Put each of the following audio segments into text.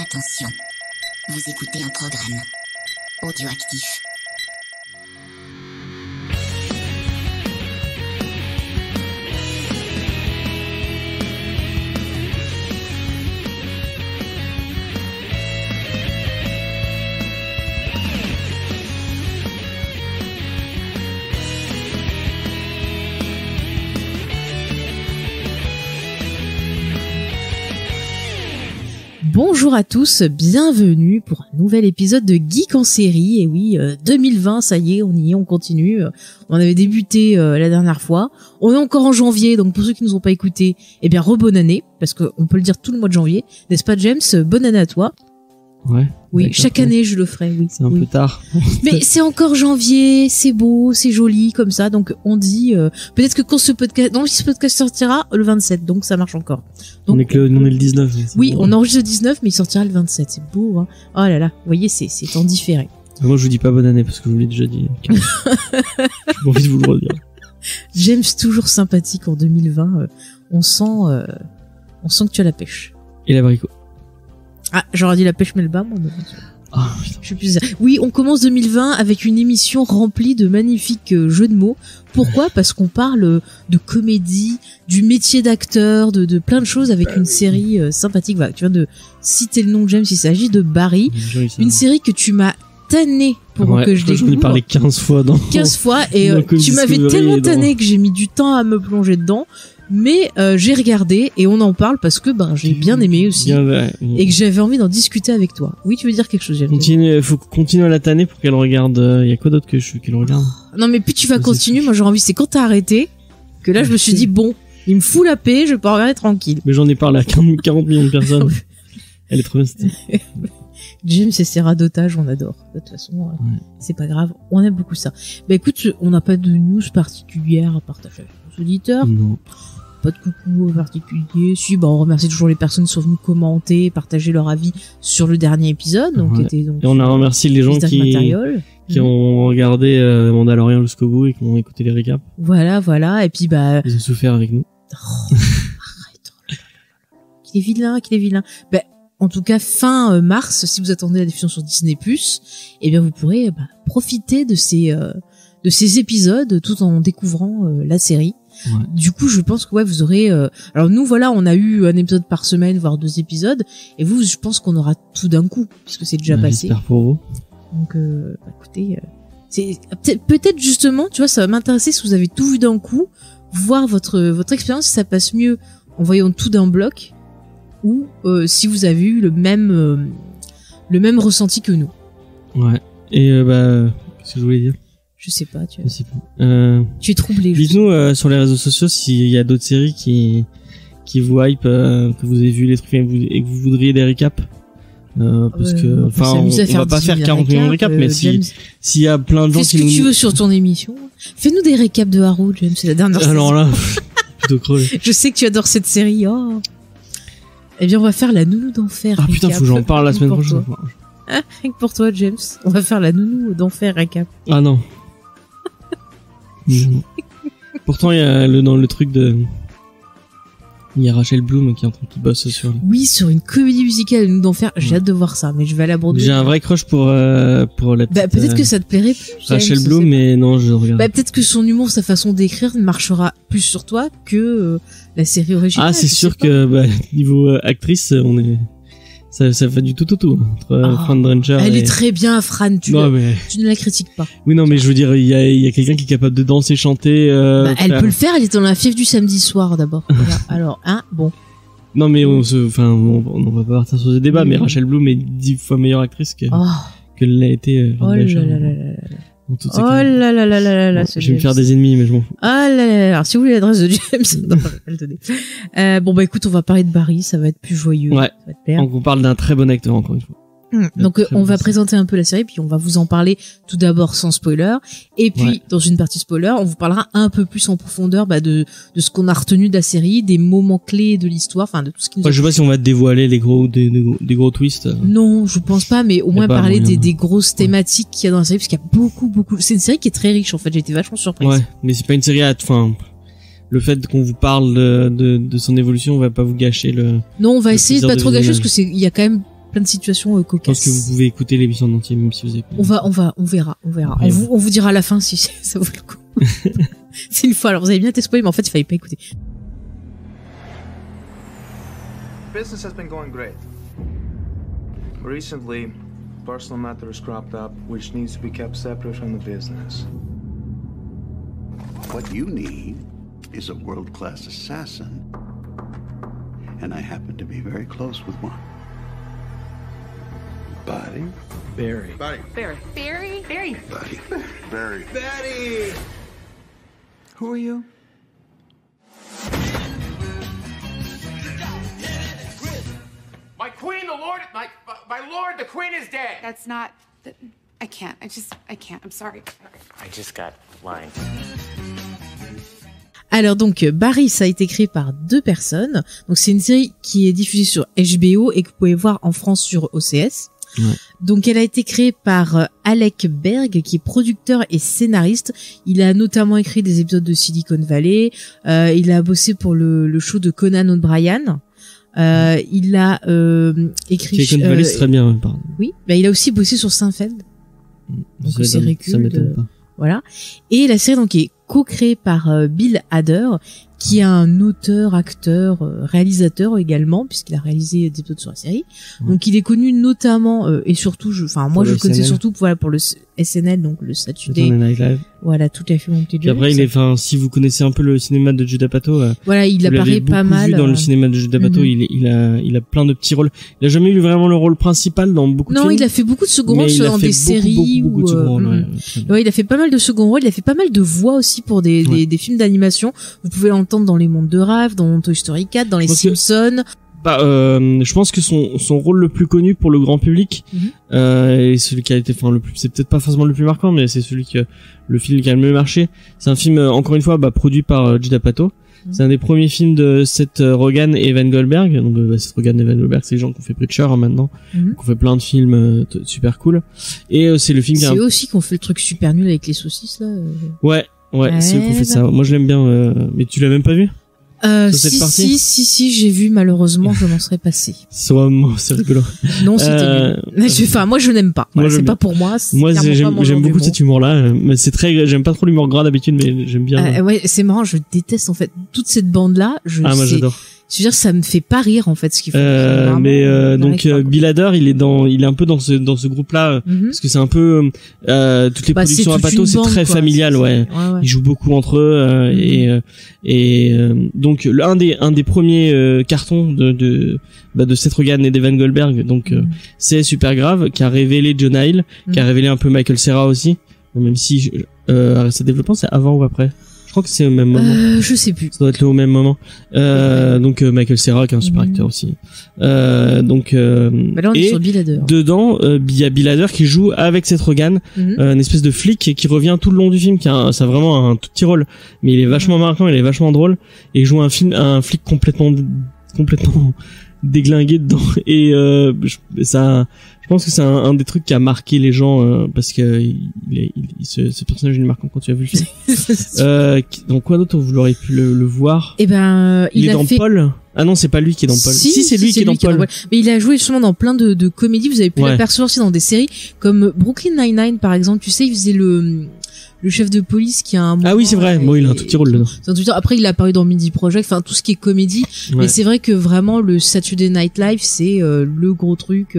Attention, vous écoutez un programme audioactif. Bonjour à tous, bienvenue pour un nouvel épisode de Geek en série. Et oui, 2020, ça y est, on y est, on continue. On avait débuté la dernière fois. On est encore en janvier, donc pour ceux qui nous ont pas écoutés, eh bien, bonne année, parce qu'on peut le dire tout le mois de janvier. N'est-ce pas, James? Bonne année à toi. Ouais. Oui, chaque année je le ferai, oui. C'est un peu tard. Mais c'est encore janvier, c'est beau, c'est joli comme ça, donc on dit peut-être que quand ce podcast sortira le 27, donc ça marche encore. Donc, on est le 19. Oui, on enregistre le 19, mais il sortira le 27, c'est beau, hein. Oh là là, vous voyez, c'est en différé. Moi je vous dis pas bonne année parce que je vous l'ai déjà dit. J'ai pas envie de vous le redire. James toujours sympathique en 2020, on sent que tu as la pêche. Et l'abricot. Ah, j'aurais dit la pêche mais le bas, moi. Oh, putain. Je suis plus... Oui, on commence 2020 avec une émission remplie de magnifiques jeux de mots. Pourquoi ? Parce qu'on parle de comédie, du métier d'acteur, de plein de choses avec une série sympathique. Voilà, tu viens de citer le nom de James, il s'agit de Barry. Une série que tu m'as tanné pour que je découvre. J'en ai parlé 15 fois dans 15 fois et tu m'avais tellement tanné que j'ai mis du temps à me plonger dedans. Mais j'ai regardé et on en parle parce que j'ai bien aimé aussi et que j'avais envie d'en discuter avec toi. Oui, tu veux dire quelque chose, James? Faut continuer à la tanner pour qu'elle regarde. Y a quoi d'autre que je veux qu'elle regarde? Non, mais plus tu vas continuer, moi j'aurais envie. C'est quand t'as arrêté que là je me suis dit bon, il me fout la paix, je vais pas regarder tranquille. Mais j'en ai parlé à 40 millions de personnes. Elle est trop bien cette James et ses radotages, on adore. De toute façon, c'est pas grave, on aime beaucoup ça. Bah écoute, on n'a pas de news particulière à partager avec nos auditeurs. Non. Pas de coucou particulier. Si, on remercie toujours les personnes qui sont venues commenter, partager leur avis sur le dernier épisode. Donc, et on a remercié les gens qui ont regardé Mandalorian jusqu'au bout et qui ont écouté les récaps. Voilà. Et puis, ils ont souffert avec nous. Arrête. Qu'il est vilain. En tout cas, fin mars, si vous attendez la diffusion sur Disney+, eh bien, vous pourrez profiter de ces épisodes tout en découvrant la série. Ouais. Du coup, je pense que vous aurez. Alors nous, on a eu un épisode par semaine, voire 2 épisodes, et vous, je pense qu'on aura tout d'un coup, puisque c'est déjà passé. J'espère pour vous. Donc, écoutez, c'est peut-être justement, tu vois, ça va m'intéresser si vous avez tout vu d'un coup, voir votre expérience, si ça passe mieux en voyant tout d'un bloc, ou si vous avez eu le même ressenti que nous. Ouais. Et qu'est-ce que je voulais dire? Je sais pas, tu es troublé. Dites-nous sur les réseaux sociaux s'il y a d'autres séries qui vous hype, que vous avez vu les trucs et que vous voudriez des récaps. Parce que, on va pas faire 40 millions de récaps, mais s'il y a plein de gens qui nous... Fais ce que tu veux sur ton émission. Fais-nous des récaps de Arrow, James, c'est la dernière saison. Alors là, plutôt crevé. Je sais que tu adores cette série, oh. Eh bien, on va faire la nounou d'enfer. Ah putain, faut que j'en parle la semaine prochaine. Ah, rien que pour toi, James. On va faire la nounou d'enfer récap. Ah non. Pourtant, il y a dans le truc il y a Rachel Bloom qui bosse sur. Oui, sur une comédie musicale nous d'enfer. J'ai hâte de voir ça, mais je vais l'aborder. J'ai un vrai crush pour la petite, peut-être que ça te plairait plus. Rachel Bloom, mais non, je regarde. Peut-être que son humour, sa façon d'écrire marchera plus sur toi que la série originale. Ah, c'est sûr que niveau actrice, ça fait du tout entre Fran Drescher. Elle est très bien, Fran. Tu ne la critiques pas. Oui, non, mais je veux dire, il y a quelqu'un qui est capable de danser, chanter. Elle peut le faire. Elle est dans la fièvre du samedi soir d'abord. Voilà. Alors, bon. Non, mais on va pas partir sur ce débat, mais Rachel Bloom est 10 fois meilleure actrice que l'a été. Oh là là là là. Oh là là là là là. Je vais me faire des ennemis, mais je m'en fous. Ah là là. Alors, si vous voulez l'adresse de James, non, je vais pas le donner. Écoute, on va parler de Barry, ça va être plus joyeux. Ouais. Ça va te plaire. Donc, on parle d'un très bon acteur, encore une fois. Donc on va présenter un peu la série, puis on va vous en parler tout d'abord sans spoiler, et puis dans une partie spoiler, on vous parlera un peu plus en profondeur de ce qu'on a retenu de la série, des moments clés de l'histoire, enfin de tout ce qui nous a... Je sais pas si on va dévoiler des gros twists. Non, je pense pas, mais au moins parler des grosses thématiques qu'il y a dans la série, parce qu'il y a beaucoup. C'est une série qui est très riche en fait, j'ai été vachement surprise. Ouais, mais c'est pas une série le fait qu'on vous parle de son évolution, on va pas vous gâcher le... Non, on va essayer de pas trop gâcher, parce que il y a quand même plein de situations cocasses. Je pense que vous pouvez écouter l'émission en entier, même si vous avez... On verra. On vous dira à la fin si ça vaut le coup. C'est une fois, alors vous avez bien été spoilé, mais en fait il fallait pas écouter. Business has been going great. Recently, personal matters cropped up, which needs to be kept separate from the business. What you need is a world-class assassin. And I happen to be very close with one. Buddy? Barry. Buddy. Barry. Barry? Barry. Buddy. Barry. Betty! Who are you? My queen, the lord, my lord, the queen is dead. That's not... I can't. I can't. I'm sorry. I just got line. Alors donc Barry, ça a été créé par 2 personnes. Donc c'est une série qui est diffusée sur HBO et que vous pouvez voir en France sur OCS. Ouais. Donc elle a été créée par Alec Berg, qui est producteur et scénariste. Il a notamment écrit des épisodes de Silicon Valley. Il a bossé pour le show de Conan O'Brien. Il a écrit Silicon Valley, c'est très bien, pardon. Oui, bah il a aussi bossé sur Seinfeld. Donc c'est ça m'étonne pas. Voilà. Et la série donc est co-créée par Bill Hader, qui est un auteur, acteur, réalisateur également, puisqu'il a réalisé des épisodes sur la série. Donc il est connu notamment et surtout, moi je le connaissais surtout pour le SNL, donc le Saturday Night Live. Voilà, tout à fait mon petit. Puis après, si vous connaissez un peu le cinéma de Judd Apatow, voilà, il apparaît pas mal. Vu dans le cinéma de Judd Apatow, il a plein de petits rôles. Il a jamais eu vraiment le rôle principal dans beaucoup de films. Non, il a fait beaucoup de second rôles dans des séries beaucoup de second rôles, ouais, il a fait pas mal de second rôles, il a fait pas mal de voix aussi pour des films d'animation. Vous pouvez l'entendre dans Les Mondes de Ralph, dans Toy Story 4, dans Les Simpsons. Je pense que son rôle le plus connu pour le grand public, et celui qui a été, c'est peut-être pas forcément le plus marquant, mais c'est le film qui a le mieux marché. C'est un film, encore une fois, produit par Judd Apatow. C'est un des premiers films de Seth Rogen et Evan Goldberg. Donc, Seth Rogen et Evan Goldberg, c'est les gens qui ont fait Preacher, maintenant. Qui ont fait plein de films super cool. Et c'est le film qui a... C'est eux aussi qui ont fait le truc super nul avec les saucisses, là. Ouais, c'est eux qui ont fait ça. Moi, je l'aime bien, mais tu l'as même pas vu? Si, j'ai vu, malheureusement, je m'en serais passé. C'est rigolo. Non, c'était nul. Moi, je n'aime pas. Voilà, c'est pas pour moi. Moi, j'aime beaucoup cet humour-là. Mais j'aime pas trop l'humour gras d'habitude, mais j'aime bien. Ouais, c'est marrant, je déteste, en fait, toute cette bande-là. Moi, j'adore. Je veux dire, ça me fait pas rire, en fait, ce qu'ils font. Bill Hader, il est un peu dans ce groupe-là, parce que c'est un peu, toutes les productions Apatow, c'est très familial, ouais. Ils jouent beaucoup entre eux, donc, un des premiers, cartons de Seth Rogen et d'Evan Goldberg, donc, c'est Super Grave, qui a révélé John Hill, qui a révélé un peu Michael Cera aussi, même si, sa développement, c'est avant ou après? Je crois que c'est au même moment. Je sais plus. Ça doit être au même moment. Donc Michael Cera qui est un super acteur aussi. Là on est sur Bill Hader. Dedans, il y a Bill Hader qui joue avec Seth Rogen, une espèce de flic qui revient tout le long du film, ça a vraiment un tout petit rôle, mais il est vachement marquant, il est vachement drôle, et il joue un flic complètement déglingué dedans, et je pense que c'est un des trucs qui a marqué les gens, parce que ce personnage il est marquant quand tu as vu le film. Donc quoi d'autre vous l'aurez pu le voir? Il est dans Paul. Ah non, c'est pas lui qui est dans Paul. Si, c'est lui qui est dans Paul. Mais il a joué justement dans plein de comédies. Vous avez pu l'apercevoir aussi dans des séries comme Brooklyn Nine-Nine par exemple. Tu sais, il faisait le chef de police qui a un moment. Ah oui, c'est vrai. Bon, il a un tout petit rôle dedans. Après, il a apparu dans Midi Project, enfin tout ce qui est comédie. Mais c'est vrai que vraiment le Saturday Night Live, c'est le gros truc.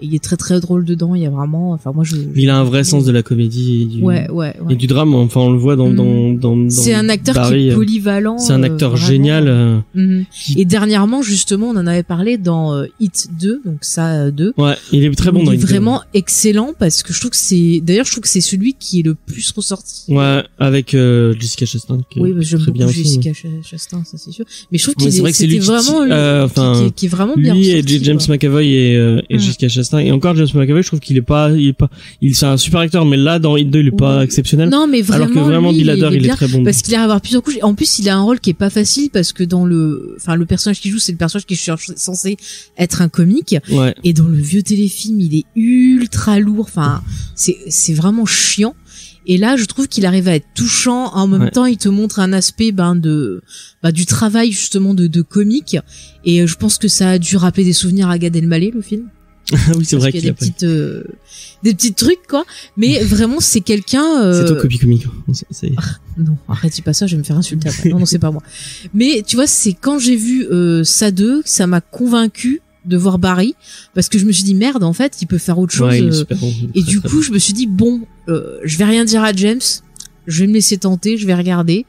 Il est très très drôle dedans. Il y a vraiment, il a un vrai sens de la comédie et du drame. Enfin, on le voit dans c'est un acteur qui est polyvalent. C'est un acteur génial. Et dernièrement, justement, on en avait parlé dans Hit 2, donc ça 2. Ouais, il est très bon dans Hit 2. Il est vraiment excellent parce que je trouve que c'est celui qui est le plus ressorti. Ouais, avec Jessica Chastain. Oui, j'aime beaucoup bien Jessica Chastain, ça c'est sûr. Mais je trouve qu'il c'était vraiment qui est vraiment bien. Lui et James McAvoy et Jessica Chastain. Et encore James McAvoy, je trouve qu'il c'est un super acteur, mais là dans Hit 2 il est pas exceptionnel. Non, mais vraiment, alors que vraiment Bill Hader il est très bon. Parce qu'il arrive à avoir plusieurs couches. En plus, il a un rôle qui est pas facile parce que dans le personnage qu'il joue, c'est le personnage qui est censé être un comique. Ouais. Et dans le vieux téléfilm, il est ultra lourd. Enfin, c'est vraiment chiant. Et là, je trouve qu'il arrive à être touchant. En même temps, il te montre un aspect du travail justement de comique. Et je pense que ça a dû rappeler des souvenirs à Gad Elmaleh, le film. Oui, c'est vrai qu'il y a des petits trucs, quoi. Mais vraiment, c'est quelqu'un... C'est toi, copie comique. Ça y est. Non, arrête, dis pas ça, je vais me faire insulter après. Non, c'est pas moi. Mais tu vois, c'est quand j'ai vu ça 2, ça m'a convaincu de voir Barry, parce que je me suis dit merde, en fait, il peut faire autre chose. Ouais, il est super bon, et du coup, je me suis dit bon, je vais rien dire à James, je vais me laisser tenter, je vais regarder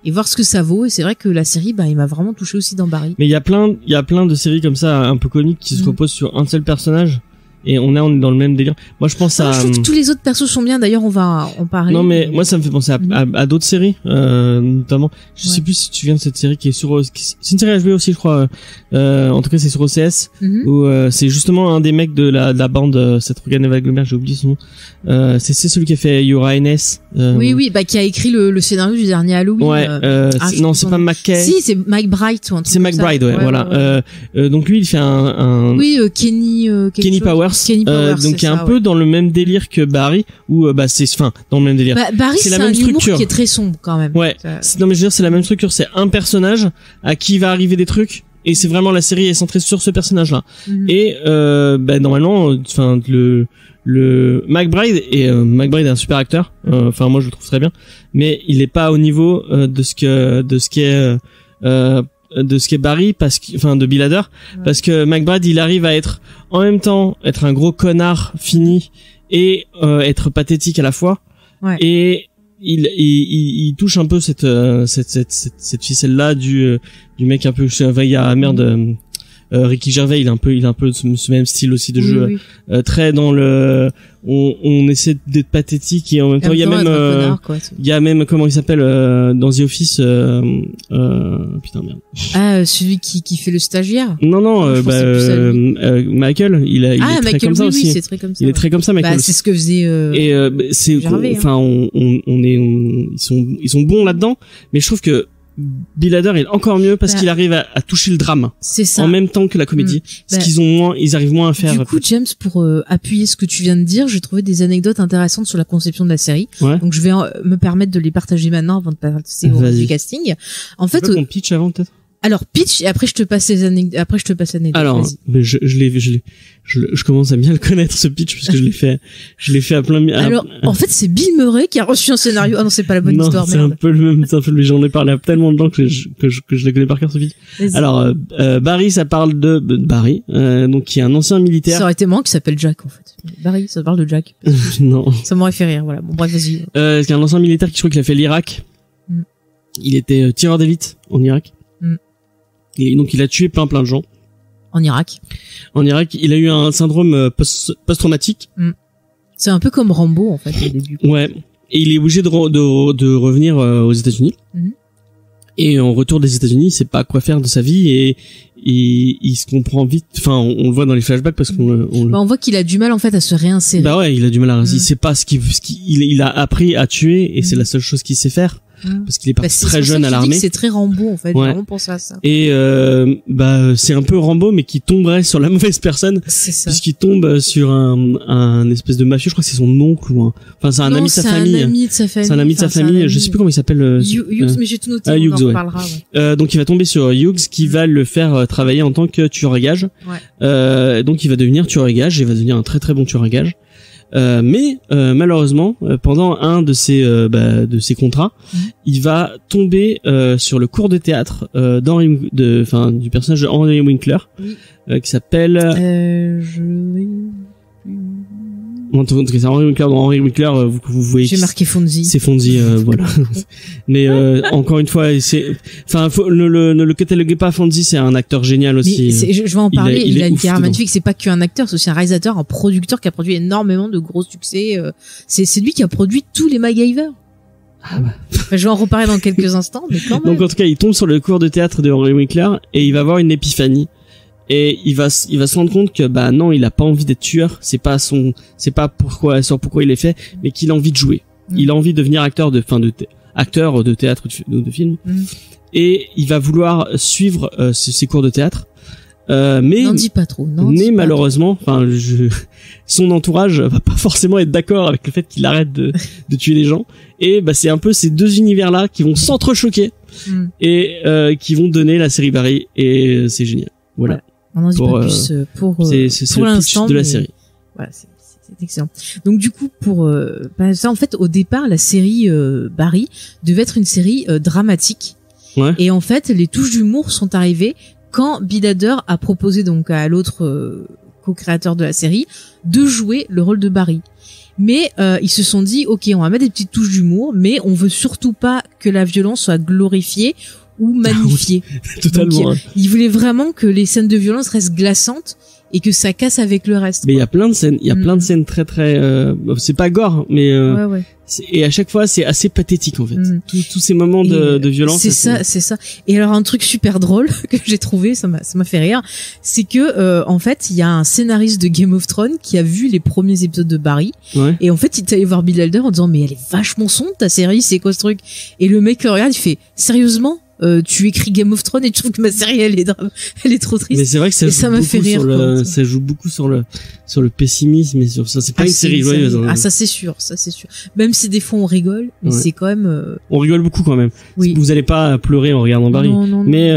et voir ce que ça vaut. Et c'est vrai que la série, il m'a vraiment touché aussi dans Barry. Mais il y a plein de séries comme ça, un peu comiques, qui se reposent sur un seul personnage. Et on est dans le même délire. Moi, je pense à... Je trouve que tous les autres persos sont bien. D'ailleurs, on va en parler. Non, mais moi, ça me fait penser à d'autres séries, notamment. Je sais plus si tu viens de cette série qui est sur... C'est une série HBO aussi, je crois. En tout cas, c'est sur OCS. Où c'est justement un des mecs de la bande, Seth Rogen et Val Kilmer, j'ai oublié son nom. C'est celui qui a fait Your Highness. Oui, qui a écrit le scénario du dernier Halloween. Ouais. Non, c'est pas McKay. Si, c'est Mike Bright ou un truc. C'est Mike Bright, ouais, voilà. Donc lui, il fait un... Oui, Kenny Powers. Donc qui est un peu dans le même délire que Barry, où dans le même délire. Barry, c'est la même structure qui est très sombre quand même. Ouais. Non mais je veux dire, c'est la même structure, c'est un personnage à qui va arriver des trucs, et c'est vraiment la série est centrée sur ce personnage-là. Et normalement, le McBride est un super acteur. Enfin moi je le trouve très bien, mais il est pas au niveau de ce qu'est Barry, de Bill Hader, parce que McBride il arrive à être en même temps être un gros connard fini et être pathétique à la fois. Ouais. Et il touche un peu cette ficelle là du mec un peu Ricky Gervais, il a un peu ce même style aussi de jeu, très dans le on essaie d'être pathétique, et en même temps il y a même comment il s'appelle dans The Office putain merde. Celui qui fait le stagiaire. Non Michael, il est très comme ça aussi. C'est très comme ça. Il est très comme ça, Michael. C'est ce que faisait c'est enfin ils sont bons là-dedans, mais je trouve que Bill Hader est encore mieux parce qu'il arrive à toucher le drame. C'est ça. En même temps que la comédie. Parce ils arrivent moins à faire. Du coup, James, pour appuyer ce que tu viens de dire, j'ai trouvé des anecdotes intéressantes sur la conception de la série. Ouais. Donc je vais me permettre de les partager maintenant avant de passer au du casting. En fait, on pitch avant peut-être. Alors pitch, et après je te passe les anecdotes. Alors, mais je commence à bien le connaître, ce pitch, parce que je l'ai fait à plein. Alors en fait c'est Bill Murray qui a reçu un scénario. Ah non, c'est pas la bonne histoire. C'est un peu le même. Mais j'en ai parlé à tellement de gens que je le connais par cœur, ce pitch. Alors Barry, ça parle de Barry, donc qui est un ancien militaire. Ça aurait été moi qui s'appelle Jack en fait. Barry, ça parle de Jack. Non. Ça m'aurait fait rire. Voilà. Bon bref, vas-y. C'est un ancien militaire qui, je crois qu'il a fait l'Irak. Il était tireur d'élite en Irak. Et donc il a tué plein de gens. En Irak, il a eu un syndrome post-traumatique. C'est un peu comme Rambo en fait au début. Ouais. Et il est obligé de revenir aux États-Unis. Et en retour des États-Unis, il sait pas quoi faire de sa vie, et il se comprend vite. Enfin, on le voit dans les flashbacks parce on voit qu'il a du mal en fait à se réinsérer. Bah ouais, il a du mal à il sait pas il a appris à tuer, et c'est la seule chose qu'il sait faire. Parce qu'il est parti très jeune à l'armée. C'est très Rambo en fait, vraiment penser à ça. Et c'est un peu Rambo, mais qui tomberait sur la mauvaise personne. C'est ça. Puisqu'il tombe sur un espèce de mafieux, je crois que c'est son oncle ou c'est un ami de sa famille. C'est un ami de sa famille. C'est un ami de sa famille. Je sais plus comment il s'appelle. Hughes, mais j'ai tout noté. Hughes, on en reparlera. Ouais. Donc il va tomber sur Hughes qui va le faire travailler en tant que tueur à gages. Ouais. Donc il va devenir tueur à gages, et va devenir un très très bon tueur à gages. Mais malheureusement, pendant un de ses contrats, il va tomber sur le cours de théâtre du personnage de Henry Winkler, qui s'appelle c'est Henry Winkler. Dans Henry Winkler, vous voyez. J'ai marqué Fonzie. C'est Fonzie, voilà. Mais encore une fois, le cataloguez pas, Fonzie, c'est un acteur génial aussi. Je vais en parler. Il a une carrière magnifique. C'est pas qu'un acteur, c'est aussi un réalisateur, un producteur qui a produit énormément de gros succès. C'est lui qui a produit tous les MacGyver. Je vais en reparler dans quelques instants, mais quand même. Donc en tout cas, il tombe sur le cours de théâtre de Henry Winkler, et il va avoir une épiphanie. Et il va se rendre compte que non, il a pas envie d'être tueur, c'est pas pourquoi il est fait, mais qu'il a envie de jouer. Il a envie de devenir acteur de théâtre ou de film. Et il va vouloir suivre ses cours de théâtre. Mais n'en dis pas trop. Malheureusement, son entourage va pas forcément être d'accord avec le fait qu'il arrête de tuer les gens. Et c'est un peu ces deux univers-là qui vont s'entrechoquer et qui vont donner la série Barry, et c'est génial. Voilà. On n'en dit pas plus pour l'instant de la série. Voilà, c'est excellent. Donc du coup ça en fait au départ la série Barry devait être une série dramatique. Ouais. Et en fait les touches d'humour sont arrivées quand Bill Hader a proposé donc à l'autre co-créateur de la série de jouer le rôle de Barry. Mais ils se sont dit OK, on va mettre des petites touches d'humour, mais on veut surtout pas que la violence soit glorifiée ou magnifiée. Totalement. Donc, ils voulaient vraiment que les scènes de violence restent glaçantes et que ça casse avec le reste. Mais il y a plein de scènes, plein de scènes très c'est pas gore, mais ouais. Et à chaque fois c'est assez pathétique en fait. Tous ces moments de violence. C'est ça. Et alors un truc super drôle que j'ai trouvé, ça m'a fait rire, c'est que en fait il y a un scénariste de Game of Thrones qui a vu les premiers épisodes de Barry, et en fait il est allé voir Bill Hader en disant mais elle est vachement sombre ta série, c'est quoi ce truc? Et le mec le regarde, il fait sérieusement? Tu écris Game of Thrones et tu trouves que ma série elle est trop triste. Mais c'est vrai que ça m'a fait rire. Ça joue beaucoup sur le pessimisme et sur ça. C'est pas une série joyeuse. Ah ça c'est sûr. Même si des fois on rigole, mais c'est quand même. On rigole beaucoup quand même. Oui. Vous allez pas pleurer en regardant Barry. Non. Mais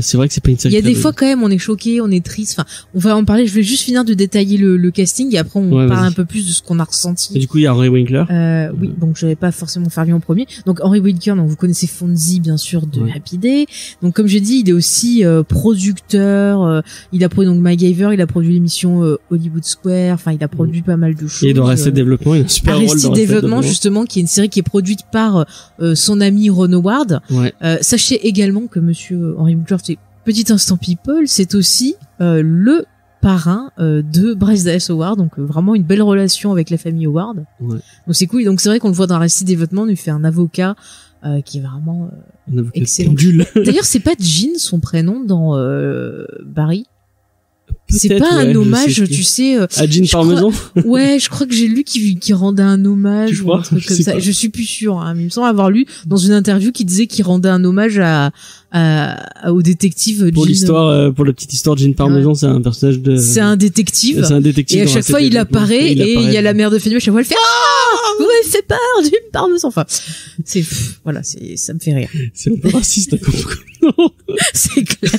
c'est vrai que c'est pas une série. Il y a des fois quand même on est choqué, on est triste. Enfin, on va en parler. Je vais juste finir de détailler le casting et après on parle un peu plus de ce qu'on a ressenti. Et du coup il y a Henry Winkler. Oui, donc je vais pas forcément faire lui en premier. Donc Henry Winkler, donc vous connaissez Fonzie bien sûr de Happy Day. Donc comme j'ai dit, il est aussi producteur. Il a produit donc MacGyver, il a produit l'émission Hollywood Square. Enfin, il a produit pas mal de choses. Et dans Arrested Development, il a un super rôle dans Arrested Development, justement, qui est une série qui est produite par son ami Ron Howard. Ouais. Sachez également que Monsieur Henry Winkler, c'est petit instant people, c'est aussi le parrain de Bryce Dallas Howard, donc vraiment une belle relation avec la famille Howard. Ouais. Donc c'est cool. Donc c'est vrai qu'on le voit dans Arrested Development, il fait un avocat qui est vraiment excellent. D'ailleurs, c'est pas Jean son prénom dans Barry. C'est pas un hommage, tu sais. À Jean Parmesan. Ouais, je crois que j'ai lu qui rendait un hommage ou un truc comme ça. Je suis plus sûre, hein, mais il me semble avoir lu dans une interview qui disait qu'il rendait un hommage au détective. Pour l'histoire, pour la petite histoire, Jean Parmesan, c'est un personnage de. C'est un détective. Et à chaque fois, il apparaît et il y a la mère de Fanny. À chaque fois, elle fait vous m'avez fait peur, Jean Parmesan. Enfin, voilà, ça me fait rire. C'est un peu raciste, c'est clair.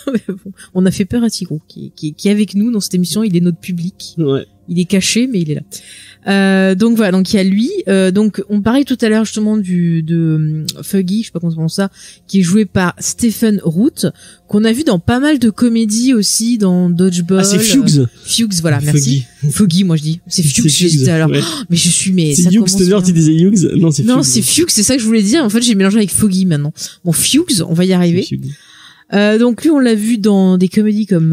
Bon, on a fait peur à Tigrou qui est avec nous dans cette émission. Il est notre public. Ouais. Il est caché mais il est là. Donc voilà, donc il y a lui. Donc on parlait tout à l'heure justement de Fuggy, je sais pas comment on prononce ça, qui est joué par Stephen Root, qu'on a vu dans pas mal de comédies aussi, dans Dodgeball. Ah c'est Fuchs. Fuchs, voilà, merci. Foggy, moi je dis. C'est Fuchs, j'ai dit tout à l'heure. Ouais. Mais je suis c'est ça Hughes, commence. C'est tu disais Hughes. Non, c'est Fuchs. Non, c'est Fuchs, c'est ça que je voulais dire. En fait, j'ai mélangé avec Foggy maintenant. Bon, Fuchs, on va y arriver. Donc lui on l'a vu dans des comédies comme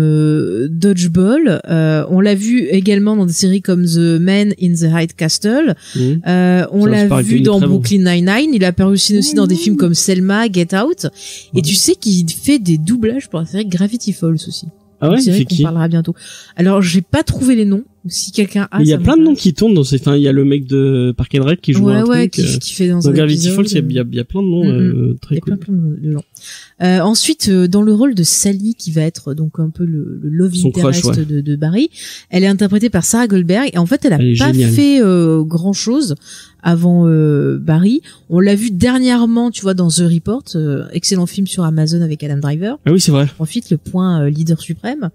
Dodgeball, on l'a vu également dans des séries comme The Man in the High Castle, on l'a vu dans Brooklyn Nine-Nine, il a apparu aussi dans des films comme Selma, Get Out, et tu sais qu'il fait des doublages pour la série Gravity Falls aussi. Ah ouais, c'est qu'on parlera bientôt. Alors j'ai pas trouvé les noms. Si quelqu'un a, il y a plein de noms qui tournent dans ces. Enfin, il y a le mec de Park and Rec qui joue un truc. Qui fait dans Gravity Falls. Il y a plein de noms très cool. Plein de gens. Ensuite, dans le rôle de Sally, qui va être donc un peu le love interest de Barry, elle est interprétée par Sarah Goldberg. Et en fait, elle a pas fait grand chose avant Barry. On l'a vu dernièrement, tu vois, dans The Report, excellent film sur Amazon avec Adam Driver. Ah oui, c'est vrai. Profite le point leader suprême.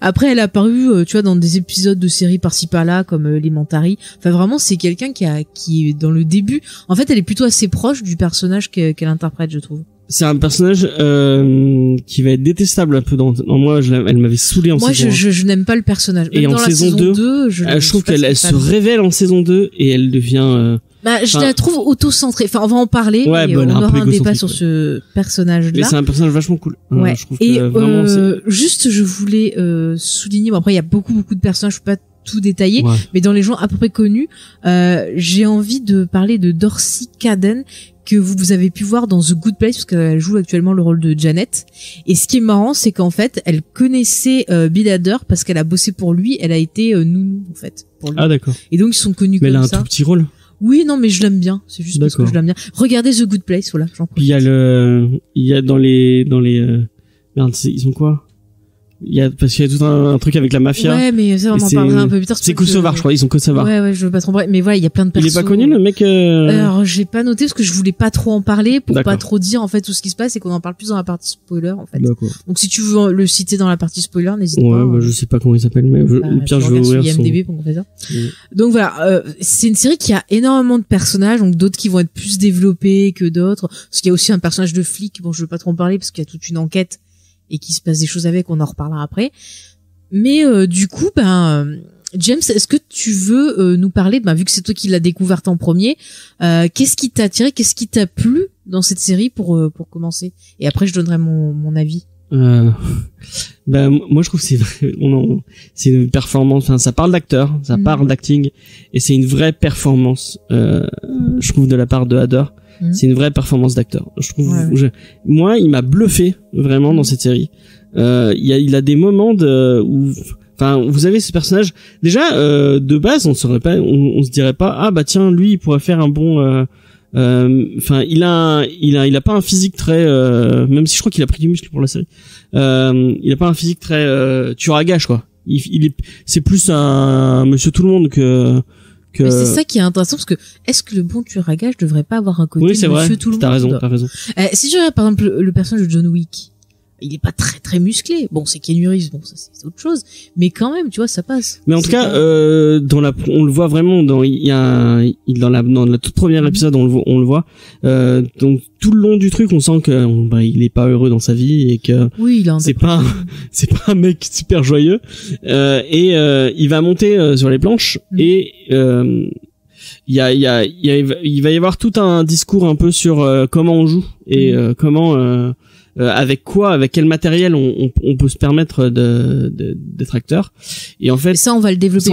Après, elle a apparu, tu vois, dans des épisodes de séries par-ci par-là, comme Elementary. Enfin, vraiment, c'est quelqu'un qui est dans le début. En fait, elle est plutôt assez proche du personnage qu'elle interprète, je trouve. C'est un personnage qui va être détestable un peu dans moi. Elle m'avait saoulé en saison 1. Moi, je n'aime pas le personnage. Même et en saison 2, je trouve qu'elle se révèle en saison 2 et elle devient. Je la trouve auto-centrée. Enfin, on va en parler. Ouais, on aura un débat sur ce personnage-là. Mais c'est un personnage vachement cool. Ouais. Je trouve que vraiment, juste, je voulais souligner. Bon, après, il y a beaucoup de personnages. Je peux pas tout détailler, mais dans les gens à peu près connus, j'ai envie de parler de Dorsey Cadden, que vous avez pu voir dans The Good Place, parce qu'elle joue actuellement le rôle de Janet. Et ce qui est marrant, c'est qu'en fait, elle connaissait Bill Hader parce qu'elle a bossé pour lui. Elle a été nounou, en fait, pour lui. Ah, d'accord. Et donc, ils sont connus mais comme ça. Mais elle a un tout petit rôle. Oui, non, mais je l'aime bien. C'est juste parce que je l'aime bien. Regardez The Good Place, voilà, j'en profite. Il y a dans les, merde, ils sont quoi? parce qu'il y a tout un truc avec la mafia. Ouais, mais ça, on en parlera un peu plus tard. C'est Kosovar, je crois. Ils sont Kosovar. Ouais, je veux pas trop parler. Mais voilà, il y a plein de persos. Il est pas connu, le mec, Alors, j'ai pas noté parce que je voulais pas trop en parler pour D'accord. pas trop dire, en fait, tout ce qui se passe et qu'on en parle plus dans la partie spoiler, en fait. D'accord. Donc, si tu veux le citer dans la partie spoiler, n'hésite pas. Ouais, bah, je sais pas comment il s'appelle, mais au pire, je vais ouvrir son... IMDb pour qu'on fasse ça. Donc voilà, c'est une série qui a énormément de personnages, donc d'autres qui vont être plus développés que d'autres. Parce qu'il y a aussi un personnage de flic, bon, je veux pas trop en parler parce qu'il y a toute une enquête et qu'il se passe des choses avec, on en reparlera après. Mais du coup, James, est-ce que tu veux nous parler, vu que c'est toi qui l'as découverte en premier, qu'est-ce qui t'a attiré, qu'est-ce qui t'a plu dans cette série pour commencer? Et après, je donnerai mon avis. Moi je trouve que c'est une performance, enfin ça parle d'acteur, ça parle d'acting et c'est une vraie performance je trouve de la part de Hader. C'est une vraie performance d'acteur. Je trouve moi il m'a bluffé vraiment dans cette série. Il a des moments où enfin vous avez ce personnage déjà de base on se dirait pas tiens lui il pourrait faire un bon enfin il a pas un physique très même si je crois qu'il a pris du muscle pour la série il a pas un physique très tueur à gage quoi. C'est plus un monsieur tout le monde que mais c'est ça qui est intéressant parce que est-ce que le bon tueur à gage devrait pas avoir un côté monsieur vrai. Tout le monde? T'as raison. Si tu regardes par exemple le personnage de John Wick, il est pas très très musclé. Bon, c'est Keanu Reeves, bon ça c'est autre chose, mais quand même, tu vois, ça passe. Mais en tout cas, on le voit vraiment dans la toute première épisode, on le voit. Donc tout le long du truc, on sent que il est pas heureux dans sa vie et que c'est pas un mec super joyeux. Il va monter sur les planches et il va y avoir tout un discours un peu sur comment on joue et comment avec quel matériel on peut se permettre d'être acteur. Et en fait, ça on va le développer.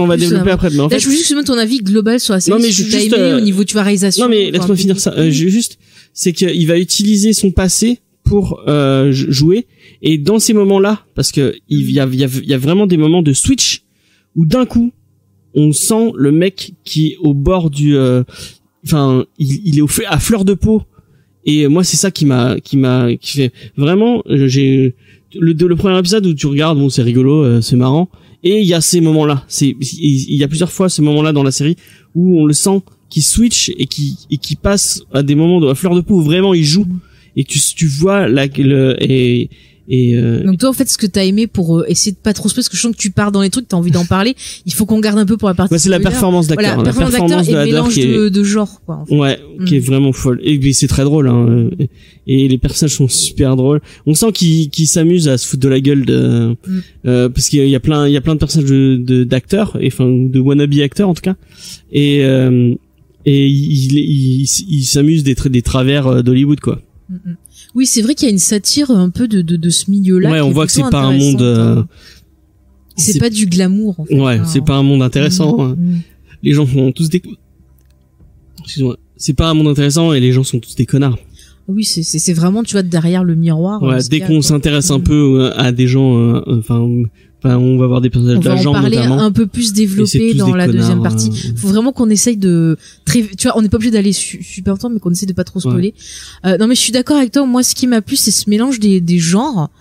Après. Mais en fait, je veux juste mettre ton avis global sur la série. Non mais ce que t'as aimé au niveau tu vois réalisation. Non mais laisse-moi finir ça. C'est qu'il va utiliser son passé pour jouer et dans ces moments-là, parce que il y a vraiment des moments de switch où d'un coup on sent le mec qui est au bord du il est à fleur de peau. Et moi c'est ça qui fait vraiment j'ai le premier épisode où tu regardes, bon c'est rigolo, c'est marrant, et il y a ces moments-là, il y a plusieurs fois ces moments-là dans la série où on le sent qui switch et qui passe à des moments à fleur de peau où vraiment il joue et tu vois donc toi en fait ce que t'as aimé pour essayer de pas trop spoiler parce que je sens que tu pars dans les trucs, t'as envie d'en parler, il faut qu'on garde un peu pour la partie c'est la performance d'acteur, voilà, la performance de Hader mélange de genre quoi en fait. Qui est vraiment folle et c'est très drôle et les personnages sont super drôles, on sent qu'ils s'amusent à se foutre de la gueule parce qu'il y a plein de personnages d'acteurs et enfin de wannabe acteurs en tout cas et ils s'amusent des travers d'Hollywood quoi. Oui, c'est vrai qu'il y a une satire un peu de ce milieu-là. Ouais, on voit que c'est pas un monde. C'est pas du glamour. En fait, ouais, c'est pas un monde intéressant. Les gens sont tous des. Excuse-moi. C'est pas un monde intéressant et les gens sont tous des connards. Oui, c'est vraiment tu vois derrière le miroir. Ouais, dès qu'on s'intéresse un peu à des gens, on va voir des personnages d'agents notamment. On va en parler un peu plus développé dans la deuxième partie. Faut vraiment qu'on essaye de tu vois, on n'est pas obligé d'aller super longtemps, mais qu'on essaie de pas trop spoiler. Non, mais je suis d'accord avec toi. Moi, ce qui m'a plu, c'est ce mélange des genres.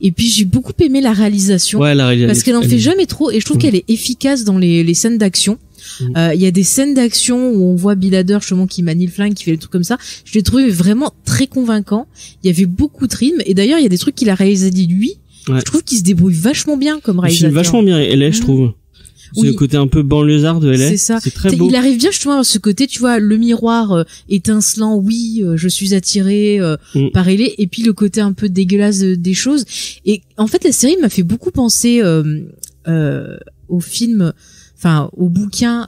Et puis, j'ai beaucoup aimé la réalisation. Ouais, la réalisation. Parce qu'elle en fait jamais trop. Et je trouve qu'elle est efficace dans les scènes d'action. Il y a des scènes d'action où on voit Bill Hader justement qui manie le flingue, qui fait des trucs comme ça. Je l'ai trouvé vraiment très convaincant. Il y avait beaucoup de rythme. Et d'ailleurs, il y a des trucs qu'il a réalisé lui. Je trouve qu'il se débrouille vachement bien comme réalisateur. Il filme vachement bien LA, je trouve. C'est le côté un peu banlieusard de LA. C'est ça. C'est très beau. Il arrive bien justement à ce côté, tu vois, le miroir étincelant, je suis attiré par LA, et puis le côté un peu dégueulasse des choses. Et en fait, la série m'a fait beaucoup penser au film, enfin au bouquin.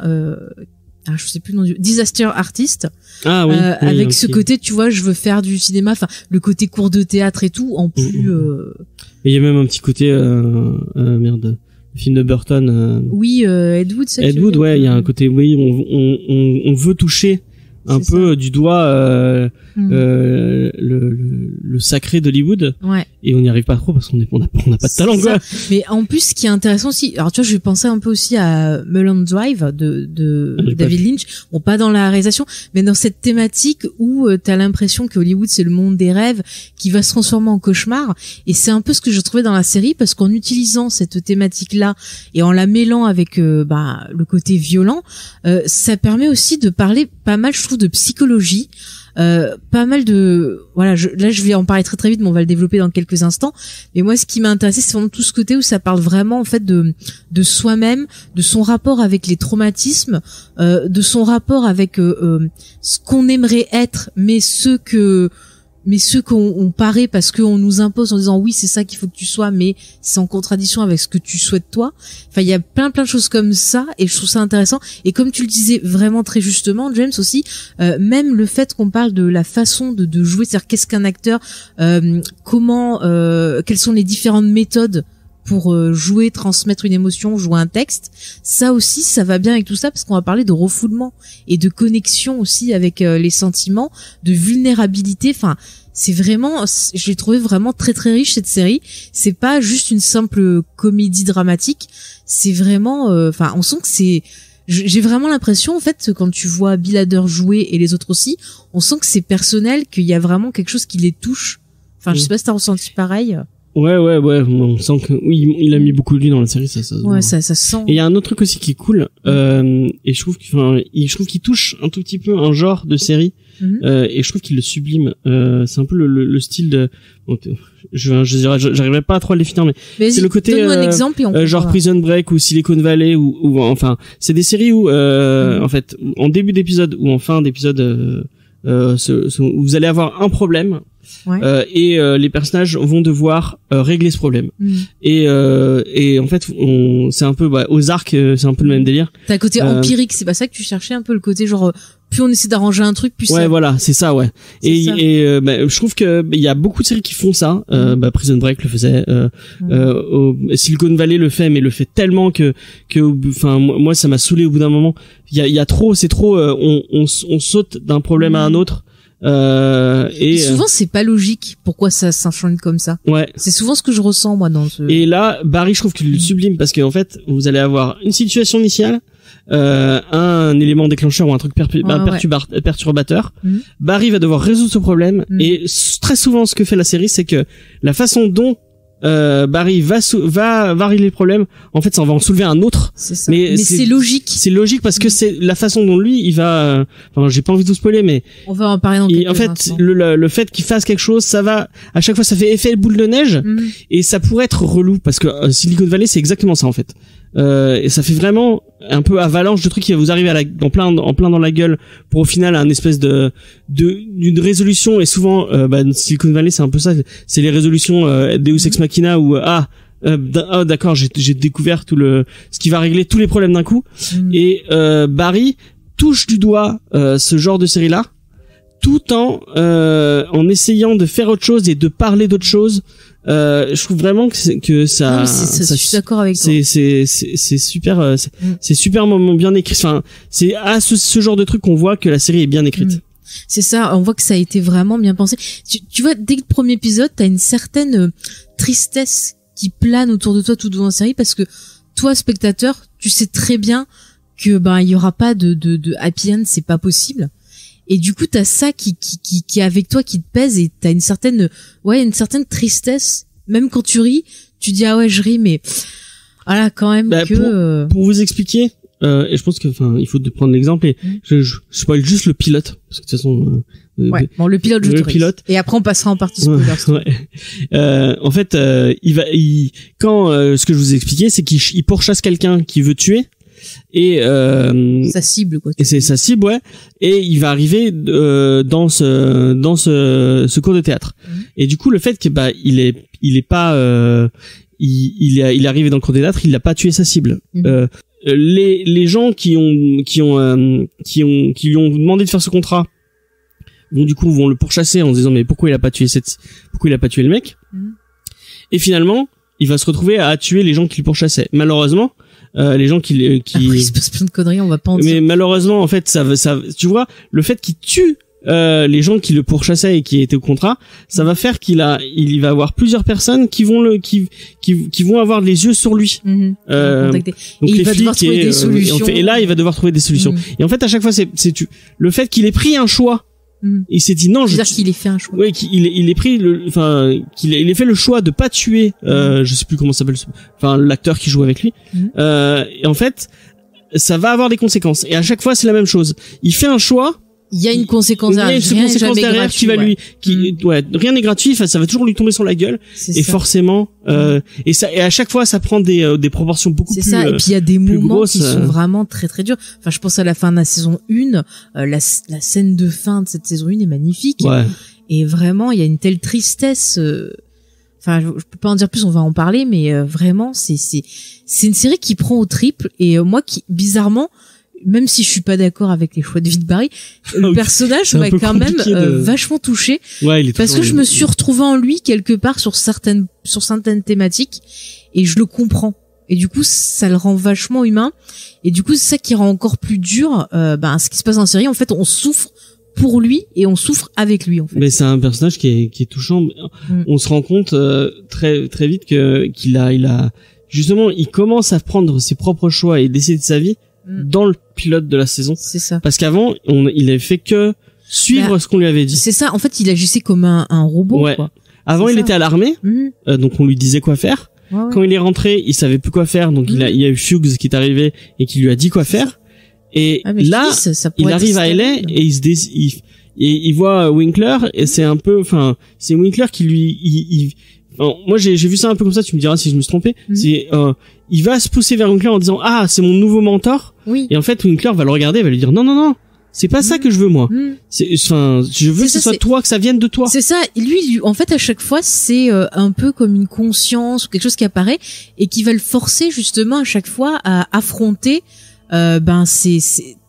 Je sais plus le nom du Disaster Artist. Ah oui. Avec ce côté, tu vois, je veux faire du cinéma, enfin le côté cours de théâtre et tout, en plus. Et il y a même un petit côté le film de Burton. Oui, Ed Wood. Ed Wood, ouais, il y a un côté, oui, on veut toucher un peu du doigt le sacré d'Hollywood. Ouais. Et on n'y arrive pas trop parce qu'on n'a pas de talent, quoi. Mais en plus, ce qui est intéressant aussi, alors tu vois, je pensais un peu aussi à Mulholland Drive de David Lynch. Bon, pas dans la réalisation, mais dans cette thématique où t'as l'impression que Hollywood c'est le monde des rêves qui va se transformer en cauchemar. Et c'est un peu ce que je trouvais dans la série, parce qu'en utilisant cette thématique-là et en la mêlant avec le côté violent, ça permet aussi de parler pas mal, je trouve, de psychologie. Pas mal de là je vais en parler très très vite, mais on va le développer dans quelques instants. Mais moi, ce qui m'a intéressé, c'est vraiment tout ce côté où ça parle vraiment en fait de soi-même, de son rapport avec les traumatismes, de son rapport avec ce qu'on aimerait être, mais ceux qu'on paraît parce qu'on nous impose en disant oui, c'est ça qu'il faut que tu sois, mais c'est en contradiction avec ce que tu souhaites toi. Enfin, il y a plein de choses comme ça, et je trouve ça intéressant. Et comme tu le disais vraiment très justement, James, aussi, même le fait qu'on parle de la façon de jouer, c'est-à-dire qu'est-ce qu'un acteur, quelles sont les différentes méthodes pour jouer, transmettre une émotion, jouer un texte. Ça aussi, ça va bien avec tout ça, parce qu'on va parler de refoulement et de connexion aussi avec les sentiments, de vulnérabilité. Enfin, c'est vraiment, je l'ai trouvé vraiment très très riche, cette série. C'est pas juste une simple comédie dramatique. C'est vraiment, on sent que c'est, j'ai vraiment l'impression, en fait, quand tu vois Bill Hader jouer et les autres aussi, on sent que c'est personnel, qu'il y a vraiment quelque chose qui les touche. Enfin, je sais pas si t'as ressenti pareil. Ouais, on sent que oui, il a mis beaucoup de lui dans la série, ça se voit. Ouais, ça se sent. Et il y a un autre truc aussi qui est cool, et je trouve qu'il touche un tout petit peu un genre de série, et je trouve qu'il le sublime. C'est un peu le style de, j'arriverai pas à trop à le définir, mais c'est le côté donne-moi un exemple et on genre Prison Break ou Silicon Valley ou enfin, c'est des séries où en fait, en début d'épisode ou en fin d'épisode, où vous allez avoir un problème. Ouais. Et les personnages vont devoir régler ce problème. Et en fait, c'est un peu Ozark, c'est un peu le même délire. T'as le côté empirique, c'est pas ça que tu cherchais un peu, le côté genre plus on essaie d'arranger un truc, plus ouais, ça... voilà, c'est ça, ouais. Et je trouve que il y a beaucoup de séries qui font ça. Prison Break le faisait, Silicon Valley le fait, mais le fait tellement que enfin moi ça m'a saoulé au bout d'un moment. Il y a trop, c'est trop, on saute d'un problème à un autre. Et souvent c'est pas logique pourquoi ça s'enchaîne comme ça. Ouais. C'est souvent ce que je ressens moi dans ce. Et là, Barry, je trouve qu'il le sublime, parce qu'en fait, vous allez avoir une situation initiale, un élément déclencheur ou un truc perturbateur. Barry va devoir résoudre ce problème, et très souvent ce que fait la série, c'est que la façon dont Barry va régler le problème, en fait ça va en soulever un autre. C'est ça. Mais c'est logique. C'est logique parce que c'est la façon dont lui il va, enfin j'ai pas envie de vous spoiler, mais on va en parler dans quelques instants. En fait le fait qu'il fasse quelque chose, ça va à chaque fois, ça fait effet boule de neige, et ça pourrait être relou, parce que Silicon Valley c'est exactement ça en fait. Et ça fait vraiment un peu avalanche de trucs qui va vous arriver en plein dans la gueule, pour au final un espèce d'une résolution. Et souvent Silicon Valley c'est un peu ça, c'est les résolutions Deus Ex Machina, où d'accord, j'ai découvert ce qui va régler tous les problèmes d'un coup. Et Barry touche du doigt ce genre de série là, tout en essayant de faire autre chose et de parler d'autre chose. Je trouve vraiment que ça, je suis d'accord avec toi. C'est super, c'est super bien écrit. Enfin, c'est à ce genre de truc qu'on voit que la série est bien écrite. C'est ça, on voit que ça a été vraiment bien pensé. Tu vois, dès le premier épisode, t'as une certaine tristesse qui plane autour de toi tout au long de la série, parce que toi, spectateur, tu sais très bien que il y aura pas de happy end, c'est pas possible. Et du coup, t'as ça qui est avec toi, qui te pèse, et t'as une certaine tristesse. Même quand tu ris, tu dis ah ouais, je ris, mais voilà, quand même pour vous expliquer, et je pense que il faut prendre l'exemple, et je spoil juste le pilote, parce que de toute façon le pilote, et après on passera en partie spoiler. En fait, ce que je vous ai expliqué, c'est qu'il pourchasse quelqu'un qui veut tuer. Et sa cible, quoi. Et c'est sa cible, ouais. Et il va arriver dans ce cours de théâtre. Et du coup, le fait que il est arrivé dans le cours de théâtre, il n'a pas tué sa cible. Les gens qui lui ont demandé de faire ce contrat, du coup vont le pourchasser en se disant mais pourquoi il a pas tué le mec. Et finalement, il va se retrouver à tuer les gens qui le pourchassaient. Malheureusement, les gens qui Après, il se passe plein de conneries, on va pas en dire. Mais malheureusement, en fait, ça, tu vois, le fait qu'il tue les gens qui le pourchassaient et qui étaient au contrat, ça va faire il va avoir plusieurs personnes qui vont avoir les yeux sur lui. Donc et il va devoir trouver des solutions. Et là, il va devoir trouver des solutions. Et en fait, à chaque fois, le fait qu'il ait pris un choix. Il s'est dit non, c'est-à-dire qu'il ait fait un choix. Oui, il ait pris qu'il ait fait le choix de pas tuer, je sais plus comment ça s'appelle, l'acteur qui joue avec lui. Et en fait, ça va avoir des conséquences. Et à chaque fois, c'est la même chose. Il fait un choix. Il y a une conséquence derrière, qui va lui, rien n'est gratuit, ça va toujours lui tomber sur la gueule. Et forcément, et à chaque fois, ça prend des proportions beaucoup plus. C'est ça. Et puis il y a des moments grosses, qui sont vraiment très très durs. Enfin, je pense à la fin de la saison 1, la scène de fin de cette saison 1 est magnifique. Ouais. Et vraiment, il y a une telle tristesse. Enfin, je peux pas en dire plus, on va en parler, mais vraiment, c'est une série qui prend au triple. Et moi, bizarrement, même si je suis pas d'accord avec les choix de vie de Barry, le personnage m'a quand même vachement touché, parce que je me suis retrouvée en lui quelque part sur certaines thématiques, et je le comprends. Et du coup, ça le rend vachement humain. Et du coup, c'est ça qui rend encore plus dur ce qui se passe dans la série. En fait, on souffre pour lui et on souffre avec lui, en fait. Mais c'est un personnage qui est touchant. On se rend compte très très vite qu'il a justement, il commence à prendre ses propres choix et décider de sa vie dans le pilote de la saison. C'est ça. Parce qu'avant, il avait fait que suivre ce qu'on lui avait dit. C'est ça. En fait, il agissait comme un robot, quoi. Avant, il était à l'armée, donc on lui disait quoi faire. Quand il est rentré, il savait plus quoi faire, donc il y a eu Fuchs qui est arrivé et qui lui a dit quoi faire. Et là, il arrive à LA et il voit Winkler, et c'est un peu, c'est Winkler qui lui, moi j'ai vu ça un peu comme ça, tu me diras si je me suis trompé. C'est il va se pousser vers Winkler en disant c'est mon nouveau mentor. Oui. Et en fait Winkler va le regarder, va lui dire non, c'est pas ça que je veux, moi. Je veux que ce soit toi, que ça vienne de toi. C'est ça. Lui, en fait, à chaque fois, c'est un peu comme une conscience ou quelque chose qui apparaît et qui va le forcer justement à chaque fois à affronter c'est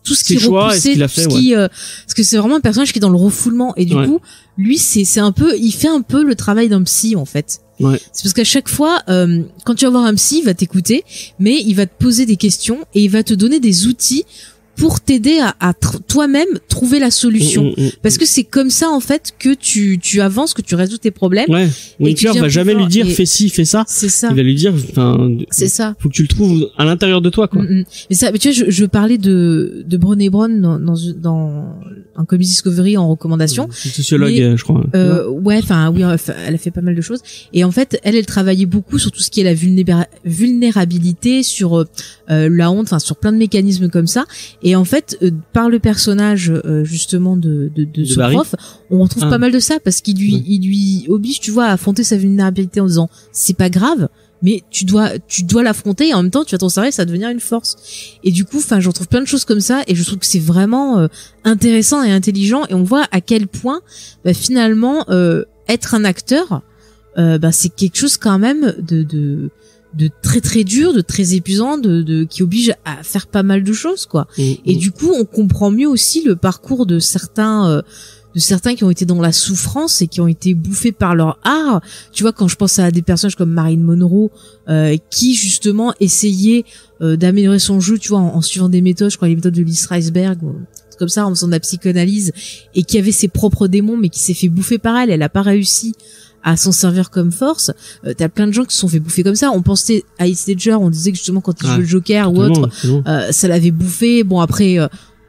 tout ce qui repoussait, parce que c'est vraiment un personnage qui est dans le refoulement, et du coup lui c'est un peu, il fait un peu le travail d'un psy, en fait. C'est parce qu'à chaque fois quand tu vas voir un psy, il va t'écouter, mais il va te poser des questions et il va te donner des outils pour t'aider à toi-même trouver la solution. Parce que c'est comme ça, en fait, que tu avances, que tu résous tes problèmes. Ouais. Winkler va jamais lui dire fais ci, fais ça. C'est ça. Il va lui dire, c'est ça. Faut que tu le trouves à l'intérieur de toi, quoi. Mais tu vois, je parlais de Brené Brown dans un Comedy Discovery en recommandation. C'est sociologue, je crois. Elle a fait pas mal de choses. Et en fait, elle travaillait beaucoup sur tout ce qui est la vulnérabilité, sur la honte, sur plein de mécanismes comme ça. Et en fait, par le personnage justement de ce prof, on retrouve pas mal de ça, parce qu'il lui oblige, tu vois, à affronter sa vulnérabilité en disant c'est pas grave, mais tu dois l'affronter, et en même temps tu vas t'en servir, ça va devenir une force. Et du coup, j'en trouve plein de choses comme ça, et je trouve que c'est vraiment intéressant et intelligent, et on voit à quel point finalement être un acteur, c'est quelque chose quand même de très très dur, de très épuisant, qui oblige à faire pas mal de choses, quoi. Et du coup, on comprend mieux aussi le parcours de certains qui ont été dans la souffrance et qui ont été bouffés par leur art. Tu vois, quand je pense à des personnages comme Marilyn Monroe, qui justement essayaient d'améliorer son jeu, tu vois, en suivant des méthodes, je crois les méthodes de Lee Strasberg, comme ça, en faisant de la psychanalyse, et qui avait ses propres démons, mais qui s'est fait bouffer par elle a pas réussi à s'en servir comme force. T'as plein de gens qui se sont fait bouffer comme ça. On pensait à Heath Ledger, on disait que justement quand il jouait le Joker ou autre, ça l'avait bouffé. Bon, après,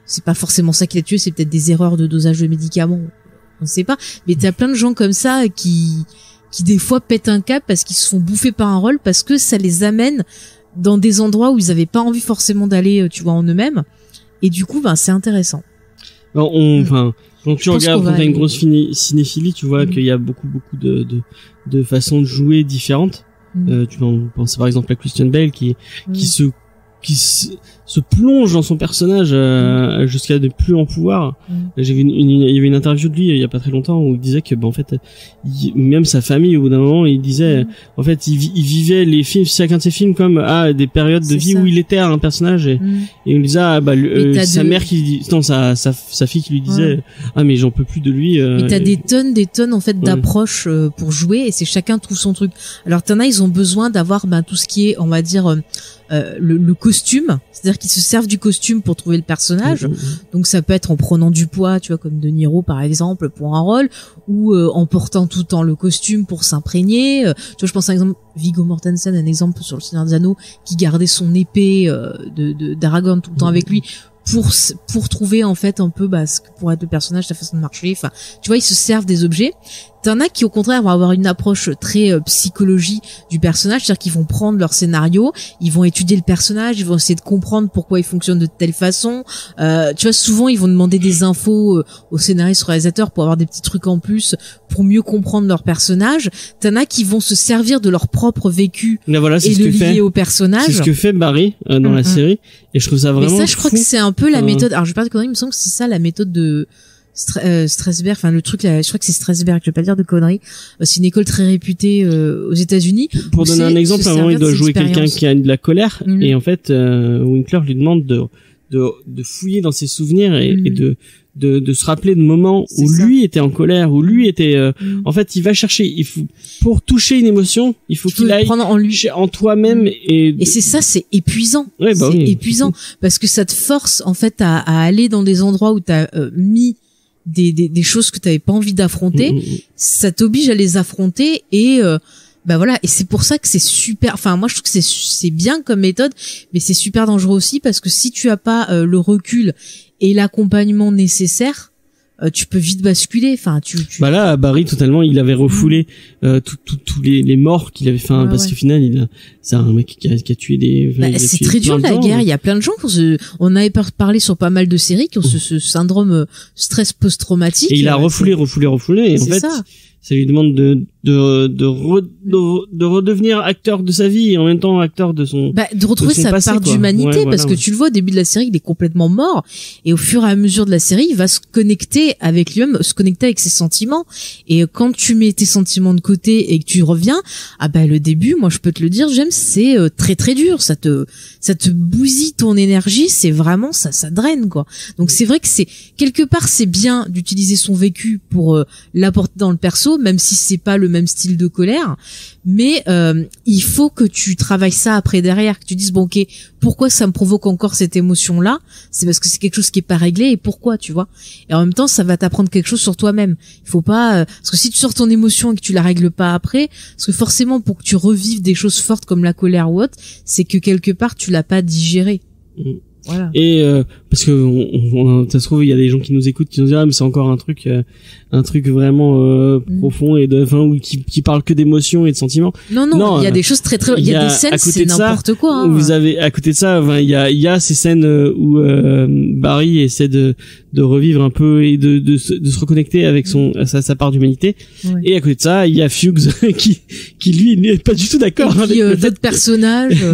c'est pas forcément ça qui l'a tué, c'est peut-être des erreurs de dosage de médicaments, on sait pas. Mais t'as plein de gens comme ça qui des fois pètent un câble parce qu'ils se font bouffer par un rôle, parce que ça les amène dans des endroits où ils avaient pas envie forcément d'aller, tu vois, en eux-mêmes. Et du coup, c'est intéressant. Alors, quand tu regardes, quand t'as une grosse cinéphilie, tu vois qu'il y a beaucoup de façons de jouer différentes. Tu vas penser par exemple à Christian Bale qui se plonge dans son personnage jusqu'à ne plus en pouvoir. J'ai vu il y avait une interview de lui il y a pas très longtemps où il disait que en fait même sa famille au bout d'un moment il disait en fait il vivait les films, chacun de ses films comme des périodes de vie où il était un personnage et il disait sa mère qui non sa fille qui lui disait mais j'en peux plus de lui. Et t'as des tonnes en fait d'approches pour jouer et c'est chacun trouve son truc. Alors t'en as ils ont besoin d'avoir tout ce qui est on va dire le costume, c'est-à-dire qu'ils se servent du costume pour trouver le personnage. Donc ça peut être en prenant du poids, tu vois, comme De Niro par exemple pour un rôle, ou en portant tout le temps le costume pour s'imprégner. Tu vois, je pense à un exemple Viggo Mortensen, un exemple sur le Seigneur des Anneaux, qui gardait son épée d'Aragorn tout le temps avec lui pour trouver en fait un peu ce que pourrait être le personnage, sa façon de marcher. Enfin, tu vois, ils se servent des objets. T'en as qui au contraire vont avoir une approche très psychologie du personnage, c'est-à-dire qu'ils vont prendre leur scénario, ils vont étudier le personnage, ils vont essayer de comprendre pourquoi il fonctionne de telle façon. Tu vois, souvent ils vont demander des infos aux scénaristes, aux réalisateurs pour avoir des petits trucs en plus pour mieux comprendre leur personnage. T'en as qui vont se servir de leur propre vécu et le lier au personnage. C'est ce que fait Barry dans la série et je trouve ça vraiment. Mais ça, je crois que c'est un peu la méthode. Alors je vais pas de conneries, il me semble que c'est ça la méthode de Strasberg, enfin le truc là, je crois que c'est Strasberg, je vais pas dire de conneries. C'est une école très réputée aux États-Unis. Pour donner un exemple, à un moment il doit jouer quelqu'un qui a de la colère et en fait Winkler lui demande de fouiller dans ses souvenirs et de se rappeler de moments où lui était en colère, où lui était en fait il va chercher, pour toucher une émotion, il faut qu'il aille prendre en lui, en toi-même et c'est ça, c'est épuisant. Épuisant parce que ça te force en fait à aller dans des endroits où t'as mis des choses que t'avais pas envie d'affronter, ça t'oblige à les affronter et voilà, et c'est pour ça que c'est super, enfin moi je trouve que c'est bien comme méthode, mais c'est super dangereux aussi parce que si tu as pas le recul et l'accompagnement nécessaire, tu peux vite basculer. Enfin, là, Barry, totalement, il avait refoulé tous les morts qu'il avait fait, parce qu'au final, c'est un mec qui a tué des. C'est très dur la guerre. Il y a plein de gens on avait parlé sur pas mal de séries qui ont ce syndrome stress post-traumatique. Et il a refoulé, et en fait, ça lui demande de redevenir acteur de sa vie et en même temps acteur de son de retrouver sa part d'humanité parce que tu le vois au début de la série il est complètement mort et au fur et à mesure de la série il va se connecter avec lui-même, se connecter avec ses sentiments et quand tu mets tes sentiments de côté et que tu reviens le début moi je peux te le dire James c'est très très dur, ça te bousille ton énergie, c'est vraiment ça draine quoi. Donc c'est vrai que c'est quelque part c'est bien d'utiliser son vécu pour l'apporter dans le perso même si c'est pas le même style de colère, mais il faut que tu travailles ça après derrière, que tu dises bon ok, pourquoi ça me provoque encore cette émotion là, c'est parce que c'est quelque chose qui est pas réglé et pourquoi, tu vois, et en même temps ça va t'apprendre quelque chose sur toi-même. Il faut pas parce que si tu sors ton émotion et que tu la règles pas après, parce que forcément pour que tu revives des choses fortes comme la colère ou autre, c'est que quelque part tu l'as pas digéré. Voilà. Et parce que ça se trouve il y a des gens qui nous écoutent qui nous disent mais c'est encore un truc vraiment profond et ou qui parle que d'émotions et de sentiments. Non, il y a des choses très il y a des scènes c'est n'importe quoi. Vous avez à côté de ça, il y a ces scènes où Barry essaie de revivre un peu et de se reconnecter avec sa part d'humanité. Ouais. Et à côté de ça, il y a Fuchs qui lui n'est pas du tout d'accord avec d'autres personnages.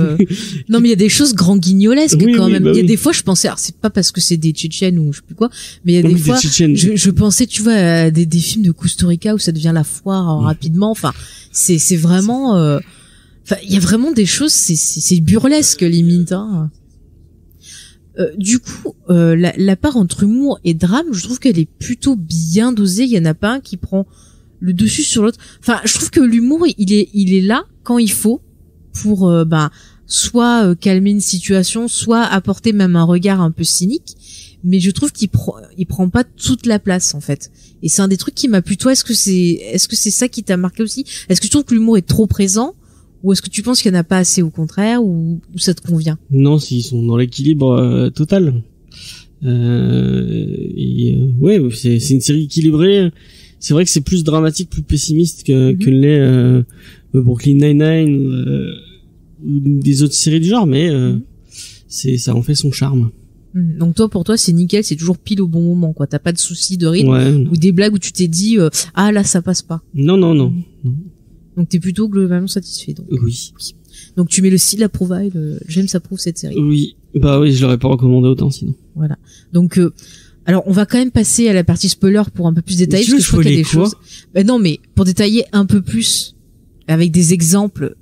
Non mais il y a des choses grand guignolesques quand même. Il y a des fois je pensais, alors c'est pas parce que c'est des Tchétchènes ou je sais plus quoi, mais il y a des fois je pensais, tu vois, à des films de Kusturica où ça devient la foire rapidement. Enfin, c'est vraiment, enfin, il y a vraiment des choses, c'est burlesque limite. Hein. Du coup, la part entre humour et drame, je trouve qu'elle est plutôt bien dosée. Il y en a pas un qui prend le dessus sur l'autre. Enfin, je trouve que l'humour, il est là quand il faut pour, soit calmer une situation, soit apporter même un regard un peu cynique, mais je trouve qu'il prend pas toute la place en fait. Et c'est un des trucs qui m'a plutôt. Est-ce que c'est ça qui t'a marqué aussi? Est-ce que tu trouves que l'humour est trop présent, ou est-ce que tu penses qu'il y en a pas assez au contraire, ou ça te convient? Non, s'ils sont dans l'équilibre total. Ouais, c'est une série équilibrée. C'est vrai que c'est plus dramatique, plus pessimiste que l'est Brooklyn Nine-Nine. Des autres séries du genre, mais ça en fait son charme. Donc toi, pour toi, c'est nickel, c'est toujours pile au bon moment, quoi. T'as pas de soucis de rythme ou des blagues où tu t'es dit ah là ça passe pas. Non. Donc t'es plutôt globalement satisfait. Donc. Oui. Donc tu mets le style approval, j'aime ça prouve cette série. Oui, bah oui, je l'aurais pas recommandé autant sinon. Voilà. Donc alors on va quand même passer à la partie spoiler pour un peu plus détailler parce que je crois qu'il y a des choses. Non, mais pour détailler un peu plus avec des exemples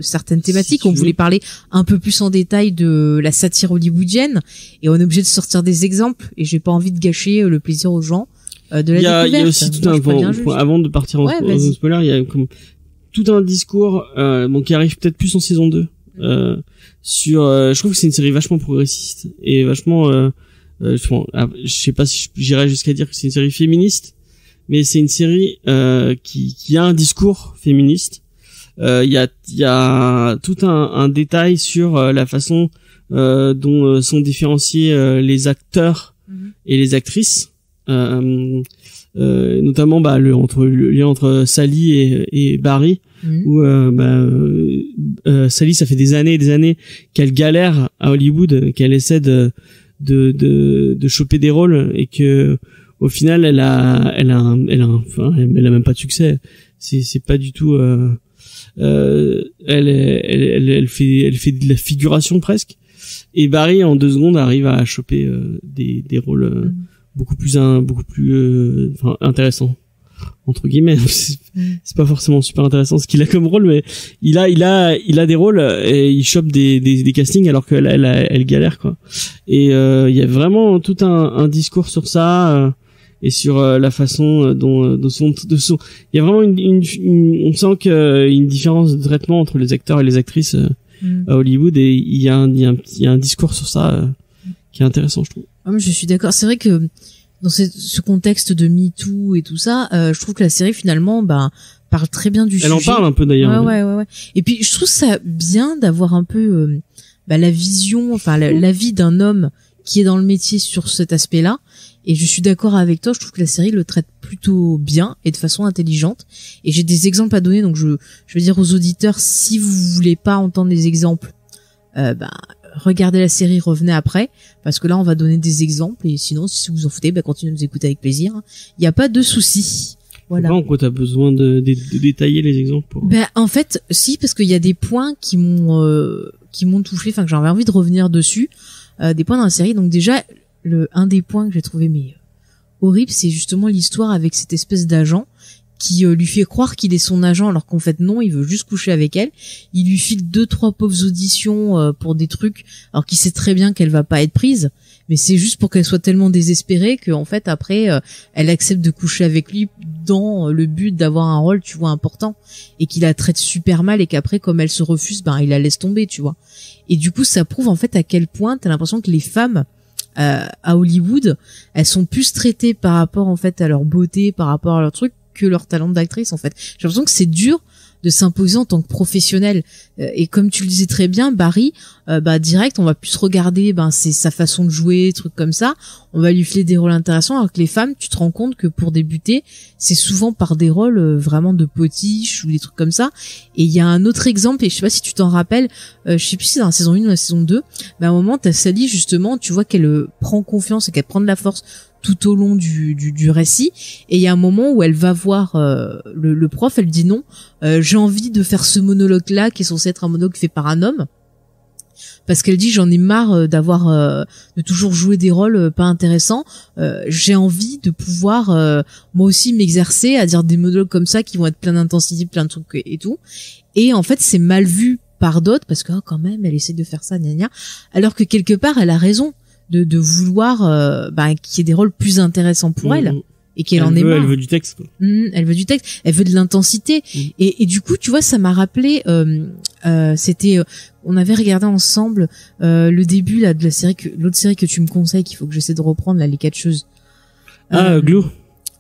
certaines thématiques, on voulait parler un peu plus en détail de la satire hollywoodienne et on est obligé de sortir des exemples et j'ai pas envie de gâcher le plaisir aux gens de la découverte. Il y a aussi tout un point avant de partir en spoiler, il y a comme tout un discours qui arrive peut-être plus en saison 2 sur je trouve que c'est une série vachement progressiste et vachement je sais pas si j'irais jusqu'à dire que c'est une série féministe, mais c'est une série qui a un discours féministe. Il y a tout un détail sur la façon dont sont différenciés les acteurs et les actrices, notamment le lien entre Sally et Barry, où Sally, ça fait des années et des années qu'elle galère à Hollywood, qu'elle essaie de choper des rôles et que au final elle a même pas de succès. C'est pas du tout elle fait de la figuration presque, et Barry en 2 secondes arrive à choper des rôles beaucoup plus intéressants entre guillemets. C'est pas forcément super intéressant ce qu'il a comme rôle, mais il a des rôles et il chope des castings alors qu'elle elle galère quoi. Et il y a vraiment tout un discours sur ça et sur la façon dont il y a vraiment on sent qu'il y a une différence de traitement entre les acteurs et les actrices à Hollywood, et il y a un discours sur ça qui est intéressant, je trouve. Je suis d'accord, c'est vrai que dans ce contexte de MeToo et tout ça, je trouve que la série finalement parle très bien du sujet. Elle en parle un peu d'ailleurs. Ouais. Et puis je trouve ça bien d'avoir un peu la vision, l'avis d'un homme qui est dans le métier sur cet aspect-là. Et je suis d'accord avec toi, je trouve que la série le traite plutôt bien et de façon intelligente. Et j'ai des exemples à donner, donc je veux dire aux auditeurs, si vous voulez pas entendre les exemples, regardez la série, revenez après, parce que là on va donner des exemples, et sinon si vous en foutez, continuez de nous écouter avec plaisir. Il n'y a pas de souci. Voilà. En quoi t'as besoin de détailler les exemples pour... En fait, si, parce qu'il y a des points qui m'ont touché, que j'avais envie de revenir dessus, des points dans la série. Donc déjà, un des points que j'ai trouvé horrible, c'est justement l'histoire avec cette espèce d'agent qui lui fait croire qu'il est son agent alors qu'en fait non, il veut juste coucher avec elle. Il lui file 2-3 pauvres auditions pour des trucs alors qu'il sait très bien qu'elle va pas être prise, mais c'est juste pour qu'elle soit tellement désespérée que en fait après elle accepte de coucher avec lui dans le but d'avoir un rôle, tu vois, important, et qu'il la traite super mal, et qu'après comme elle se refuse, il la laisse tomber, tu vois. Et du coup ça prouve en fait à quel point t'as l'impression que les femmes à Hollywood, elles sont plus traitées par rapport en fait à leur beauté, par rapport à leur truc, que leur talent d'actrice en fait. J'ai l'impression que c'est dur de s'imposer en tant que professionnel, et comme tu le disais très bien, Barry, direct on va plus regarder c'est sa façon de jouer, trucs comme ça, on va lui filer des rôles intéressants, alors que les femmes, tu te rends compte que pour débuter c'est souvent par des rôles vraiment de potiches ou des trucs comme ça. Et il y a un autre exemple, et je sais pas si tu t'en rappelles, je sais plus si c'est dans la saison 1 ou la saison 2, à un moment t'as Sally justement, tu vois qu'elle prend confiance et qu'elle prend de la force tout au long du récit, et il y a un moment où elle va voir le prof, elle dit non, j'ai envie de faire ce monologue là qui est censé être un monologue fait par un homme, parce qu'elle dit j'en ai marre de toujours jouer des rôles pas intéressants, j'ai envie de pouvoir moi aussi m'exercer à dire des monologues comme ça qui vont être plein d'intensité, plein de trucs et tout. Et en fait c'est mal vu par d'autres parce que quand même elle essaie de faire ça, alors que quelque part elle a raison de vouloir qu'il y ait des rôles plus intéressants pour elle, et qu'elle en ait marre. Elle veut du texte quoi. Elle veut du texte, elle veut de l'intensité. Et du coup tu vois, ça m'a rappelé c'était on avait regardé ensemble le début là de la série, l'autre série que tu me conseilles, qu'il faut que j'essaie de reprendre là, les catcheuses. Glow.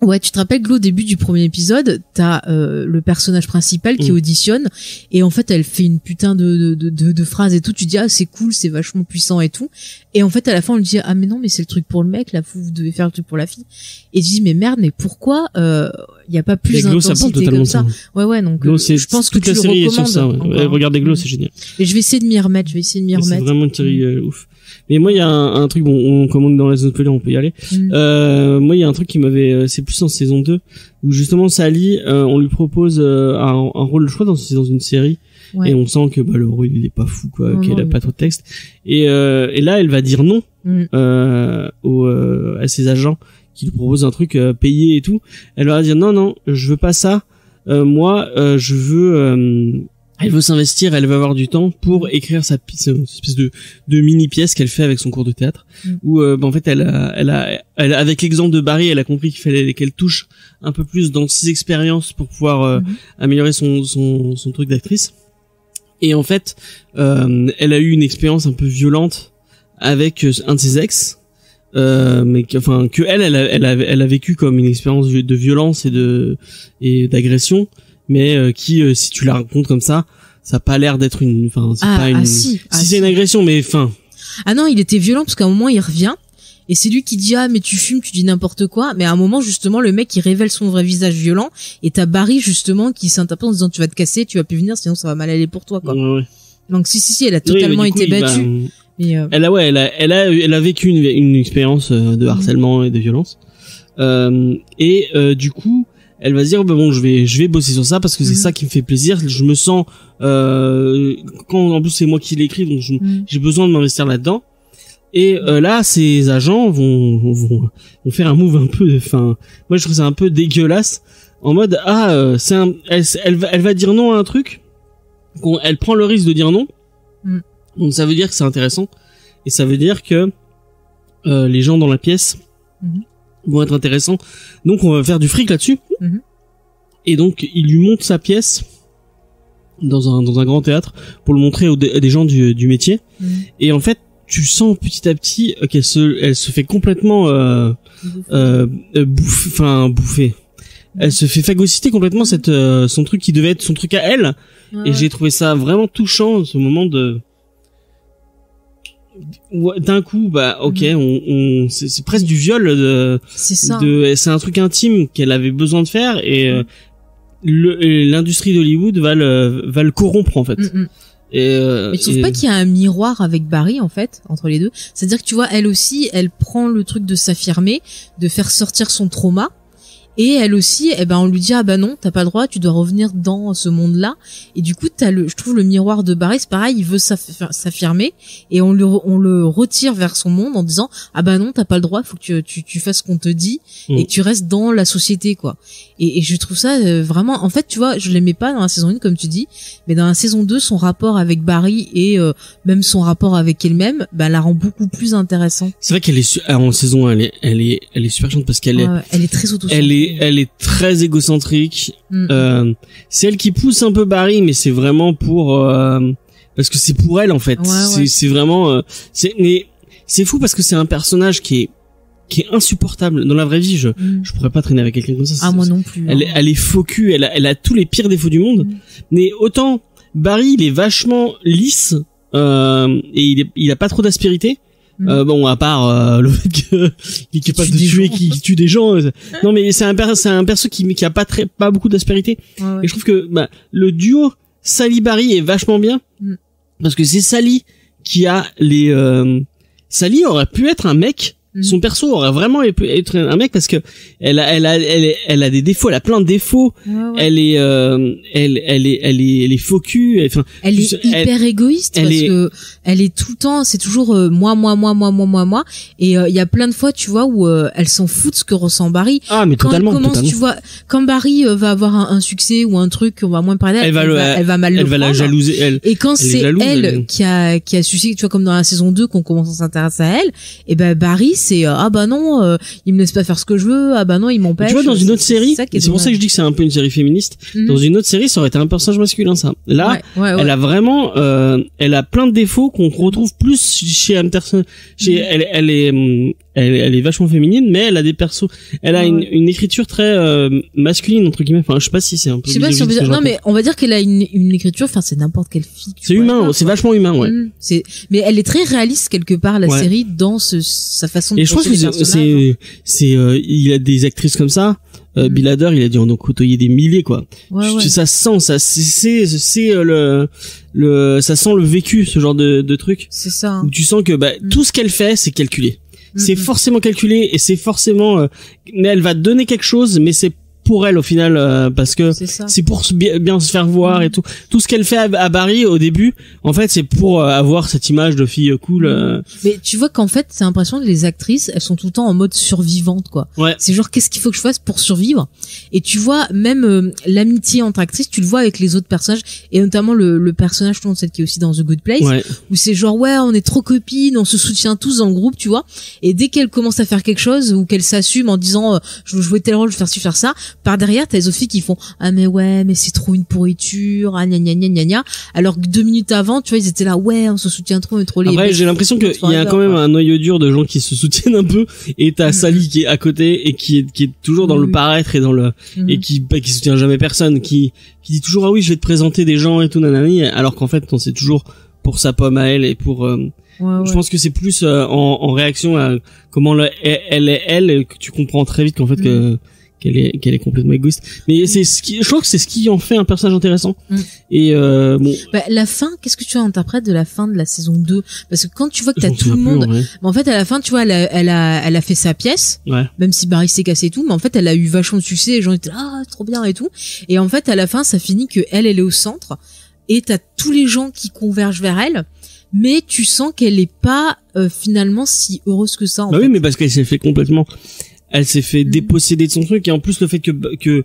Ouais, tu te rappelles, Glow, au début du premier épisode, t'as le personnage principal qui auditionne, et en fait elle fait une putain de phrases et tout, tu dis c'est cool, c'est vachement puissant et tout, et en fait à la fin on lui dit mais non, mais c'est le truc pour le mec, là vous devez faire le truc pour la fille. Et je dis mais merde, mais pourquoi y a pas plus d'intensité comme ça. Ouais, donc Glow, je pense que tu le recommandes. Regardez Glow, c'est génial. Et je vais essayer de m'y remettre, C'est vraiment une série ouf. Mais moi, il y a un truc, bon, on commande dans la zone spoiler, on peut y aller. Moi, il y a un truc qui m'avait, c'est plus en saison 2, où justement Sally, on lui propose un rôle, je crois, dans une série. Ouais. Et on sent que le rôle il est pas fou quoi, qu'elle a pas trop de texte. Et là, elle va dire non à ses agents qui lui proposent un truc payé et tout. Elle va dire non, je veux pas ça. Moi, je veux. Elle veut s'investir, elle veut avoir du temps pour écrire cette espèce de mini pièce qu'elle fait avec son cours de théâtre. Où en fait, elle avec l'exemple de Barry, elle a compris qu'il fallait qu'elle touche un peu plus dans ses expériences pour pouvoir améliorer son truc d'actrice. Et en fait, elle a eu une expérience un peu violente avec un de ses ex, mais que elle a vécu comme une expérience de violence et d'agression, mais qui, si tu la racontes comme ça a pas l'air d'être une, c'est une agression, mais Ah non, il était violent parce qu'à un moment il revient. Et c'est lui qui dit mais tu fumes, tu dis n'importe quoi. Mais à un moment justement le mec il révèle son vrai visage violent et t'as Barry justement qui s'interpose en disant tu vas te casser, tu vas plus venir sinon ça va mal aller pour toi quoi. Ouais. Donc si elle a totalement été battue. Elle a vécu une expérience de harcèlement et de violence. Du coup elle va se dire bon je vais bosser sur ça parce que c'est ça qui me fait plaisir. Je me sens quand en plus c'est moi qui l'ai écrit donc j'ai besoin de m'investir là-dedans. Et là, ces agents vont faire un move un peu, moi je trouve ça un peu dégueulasse, en mode elle va dire non à un truc, elle prend le risque de dire non, donc ça veut dire que c'est intéressant, et ça veut dire que les gens dans la pièce vont être intéressants, donc on va faire du fric là-dessus, et donc il lui monte sa pièce dans un grand théâtre pour le montrer à des gens du métier, et en fait tu sens petit à petit qu'elle se fait complètement bouffer. Elle se fait phagocyter complètement son truc qui devait être son truc à elle. Et j'ai trouvé ça vraiment touchant, ce moment d'un coup c'est presque du viol c'est un truc intime qu'elle avait besoin de faire et l'industrie d'Hollywood va le corrompre en fait. Mais tu trouves pas qu'il y a un miroir avec Barry en fait entre les deux? C'est-à-dire que tu vois, elle aussi, elle prend le truc de s'affirmer, de faire sortir son trauma, et elle aussi, on lui dit non, t'as pas le droit, tu dois revenir dans ce monde-là. Et du coup, je trouve le miroir de Barry, c'est pareil, il veut s'affirmer et on le retire vers son monde en disant non, t'as pas le droit, faut que tu fasses ce qu'on te dit et que tu restes dans la société quoi. Et je trouve ça vraiment, en fait, tu vois, je l'aimais pas dans la saison 1 comme tu dis, mais dans la saison 2, son rapport avec Barry et même son rapport avec elle-même, la rend beaucoup plus intéressante. C'est vrai qu'elle est en saison 1, elle est super chiante parce qu'elle elle est très autocentrée. Elle est très égocentrique. C'est elle qui pousse un peu Barry, mais c'est vraiment parce que c'est pour elle en fait. C'est vraiment mais c'est fou parce que c'est un personnage qui est insupportable dans la vraie vie. Je pourrais pas traîner avec quelqu'un comme ça. Moi non plus. Elle est faux cul, elle a tous les pires défauts du monde. Mais autant Barry, il est vachement lisse et il a pas trop d'aspérité. À part le fait qu'il est capable de tuer, qui tue des gens. Non, mais c'est un perso qui a pas beaucoup d'aspérité. Et je trouve que le duo Sally Barry est vachement bien parce que c'est Sally qui a Sally aurait pu être un mec. Son perso aurait vraiment être un mec parce que elle a des défauts, elle a plein de défauts. Elle est faux cul. Elle est hyper égoïste parce que elle est tout le temps, c'est toujours moi. Et il y a plein de fois, tu vois, où elle s'en fout de ce que ressent Barry. Mais totalement. Tu vois, quand Barry va avoir un succès ou un truc, on va moins parler d'elle, elle va mal le prendre. Elle va la jalouser. Et quand c'est elle qui a suscité, tu vois, comme dans la saison 2 qu'on commence à s'intéresser à elle, et Barry c'est non, il me laisse pas faire ce que je veux, non, il m'empêche. Tu vois, dans une autre série, c'est pour ça que je dis que c'est un peu une série féministe. Dans une autre série, ça aurait été un personnage masculin, ça. Là, elle a vraiment elle a plein de défauts qu'on retrouve plus chez Anderson. Elle est vachement féminine, mais elle a des persos, elle a une écriture très masculine entre guillemets. Je sais pas si c'est un peu. Je sais pas si on veut dire, non, mais on va dire qu'elle a une écriture. C'est n'importe quelle fille. C'est humain, c'est vachement humain, ouais. Mais elle est très réaliste quelque part la série dans sa façon de. Et je pense que il y a des actrices comme ça. Bill Hader, il a dû en côtoyer des milliers, quoi. Ça sent, ça, c'est ça sent le vécu, ce genre de truc. C'est ça. Hein. Où tu sens que, tout ce qu'elle fait, c'est calculé. C'est forcément calculé et c'est forcément, mais elle va te donner quelque chose, mais c'est pour elle au final parce que c'est pour bien se faire voir et tout ce qu'elle fait à Barry au début en fait c'est pour avoir cette image de fille cool mais tu vois qu'en fait c'est l'impression que les actrices elles sont tout le temps en mode survivante quoi. C'est genre qu'est-ce qu'il faut que je fasse pour survivre et tu vois même l'amitié entre actrices tu le vois avec les autres personnages et notamment le personnage celle qui est aussi dans The Good Place où c'est genre on est trop copines on se soutient tous dans le groupe tu vois et dès qu'elle commence à faire quelque chose ou qu'elle s'assume en disant je veux jouer tel rôle je veux faire ci faire ça par derrière t'as les autres filles qui font mais c'est trop une pourriture gna gna gna gna gna alors que 2 minutes avant tu vois ils étaient là on se soutient trop on est trop les après j'ai l'impression qu'il y a quand même un noyau dur de gens qui se soutiennent un peu et t'as Sally qui est à côté et qui est toujours dans le paraître et dans le et qui soutient jamais personne qui dit toujours je vais te présenter des gens et tout nanani alors qu'en fait c'est toujours pour sa pomme à elle et pour je pense que c'est plus en réaction à comment elle est que tu comprends très vite qu'en fait qu'elle est complètement égoïste mais je trouve que c'est ce qui en fait un personnage intéressant et la fin qu'est-ce que tu interprètes de la fin de la saison 2 parce que quand tu vois que t'as tout le monde en fait à la fin tu vois elle a fait sa pièce même si Barry s'est cassé et tout mais en fait elle a eu vachement de succès les gens étaient là trop bien et tout et en fait à la fin ça finit que elle est au centre et t'as tous les gens qui convergent vers elle mais tu sens qu'elle est pas finalement si heureuse que ça en fait. Oui mais parce qu'elle s'est fait déposséder de son truc et en plus le fait que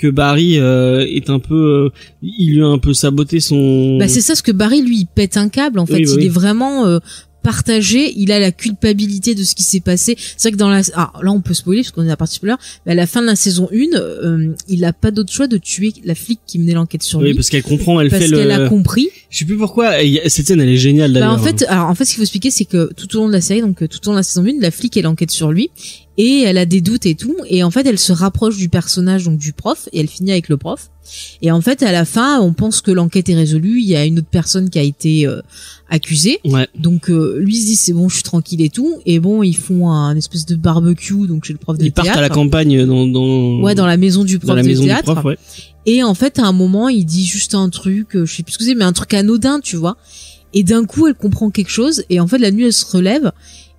Barry est un peu il lui a un peu saboté son c'est ça ce que Barry lui il pète un câble en fait il est vraiment partagé, il a la culpabilité de ce qui s'est passé. C'est vrai que dans là on peut spoiler parce qu'on est à la partie spoiler, mais à la fin de la saison 1, il a pas d'autre choix de tuer la flic qui menait l'enquête sur lui. Oui, parce qu'elle comprend, parce qu'elle a compris. Je sais plus pourquoi, cette scène elle est géniale d'ailleurs. En fait, ce qu'il faut expliquer c'est que tout au long de la série, donc tout au long de la saison 1, la flic elle enquête sur lui et elle a des doutes et tout et en fait elle se rapproche du personnage donc du prof et elle finit avec le prof. Et en fait à la fin on pense que l'enquête est résolue, il y a une autre personne qui a été accusée. Donc lui il se dit c'est bon, je suis tranquille et tout et bon ils font un espèce de barbecue donc chez le prof de théâtre. Ils partent à la campagne dans la maison du prof de théâtre. Et en fait à un moment il dit juste un truc, je sais plus ce que c'est mais un truc anodin, tu vois. Et d'un coup elle comprend quelque chose et en fait la nuit elle se relève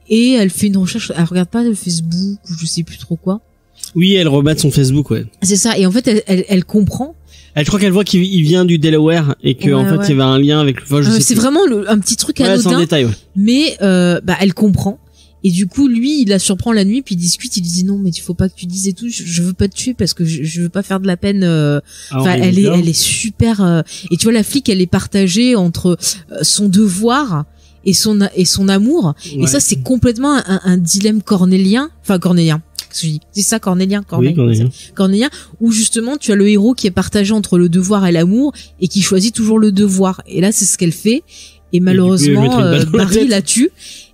et elle fait une recherche, elle regarde pas le Facebook ou je sais plus trop quoi. Oui, elle rebat son Facebook, C'est ça, et en fait, elle comprend. Je crois qu'elle voit qu'il vient du Delaware et que en fait, il y avait un lien avec le. C'est vraiment un petit truc anodin. C'est un détail, mais elle comprend. Et du coup, lui, il la surprend la nuit, puis il discute, il lui dit non, mais il faut pas que tu dises et tout, je veux pas te tuer parce que je veux pas faire de la peine. Elle est super. Et tu vois, la flic, elle est partagée entre son devoir et son amour. Et ça, c'est complètement un dilemme cornélien. Enfin, cornélien. C'est ça, Cornélien. Cornélien, où justement tu as le héros qui est partagé entre le devoir et l'amour et qui choisit toujours le devoir. Et là, c'est ce qu'elle fait. Et malheureusement, Barry la tue.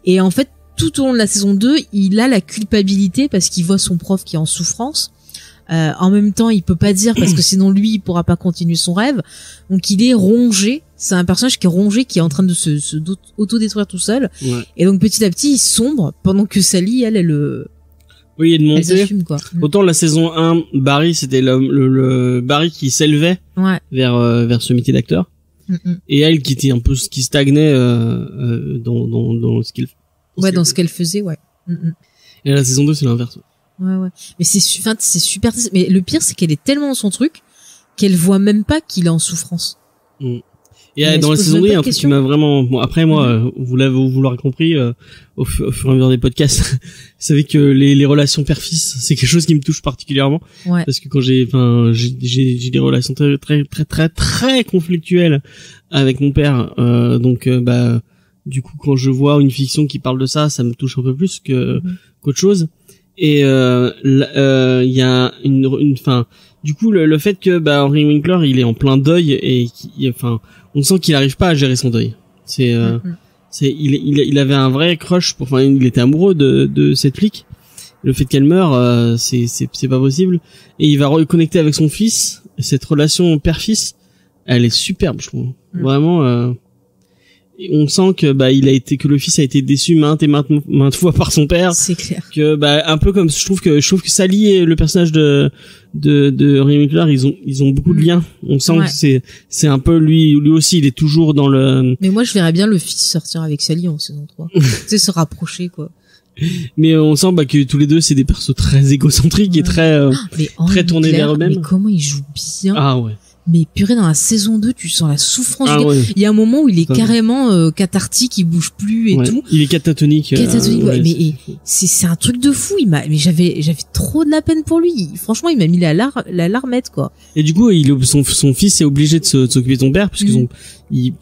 Et en fait, tout au long de la saison 2, il a la culpabilité parce qu'il voit son prof qui est en souffrance. En même temps, il peut pas dire parce que sinon lui, il pourra pas continuer son rêve. Donc il est rongé. C'est un personnage qui est rongé, qui est en train de se auto-détruire tout seul. Et donc petit à petit, il sombre pendant que Sally, elle oui, de monter. Autant la saison 1, Barry, c'était le Barry qui s'élevait vers ce métier d'acteur. Et elle qui était un peu qui stagnait dans ce qu'il dans ce qu'elle faisait, Et la saison 2, c'est l'inverse. Mais c'est super mais le pire c'est qu'elle est tellement dans son truc qu'elle voit même pas qu'il est en souffrance. Et dans la saison 2, il y a un truc qui m'a vraiment... Bon, après, moi, vous l'aurez compris, au fur et à mesure des podcasts, vous savez que les relations père-fils, c'est quelque chose qui me touche particulièrement. Parce que quand j'ai des relations très, très, très, très, très conflictuelles avec mon père, donc, du coup, quand je vois une fiction qui parle de ça, ça me touche un peu plus qu'autre chose. Et, il y a du coup, le fait que, Henry Winkler, il est en plein deuil et on sent qu'il arrive pas à gérer son deuil. Il avait un vrai crush il était amoureux de cette flic. Le fait qu'elle meure, c'est pas possible. Et il va reconnecter avec son fils. Cette relation père-fils, elle est superbe, je trouve. Vraiment, on sent que que le fils a été déçu maintes fois par son père. C'est clair. Que un peu comme je trouve que Sally et le personnage de Ryan Winkler, ils ont beaucoup de liens. On sent que c'est un peu lui aussi, il est toujours dans le. Mais moi je verrais bien le fils sortir avec Sally en saison 3. Tu sais, se rapprocher quoi. Mais on sent que tous les deux c'est des persos très égocentriques et très très tournés vers eux-mêmes. Mais comment ils jouent bien. Ah ouais. Mais purée, dans la saison 2, tu sens la souffrance du gars. Ouais. Il y a un moment où il est carrément cathartique, il bouge plus et tout. Il est catatonique. Mais c'est un truc de fou. Mais j'avais trop de la peine pour lui. Franchement, il m'a mis la larmette quoi. Et du coup, son fils est obligé de s'occuper de son père parce qu'ils il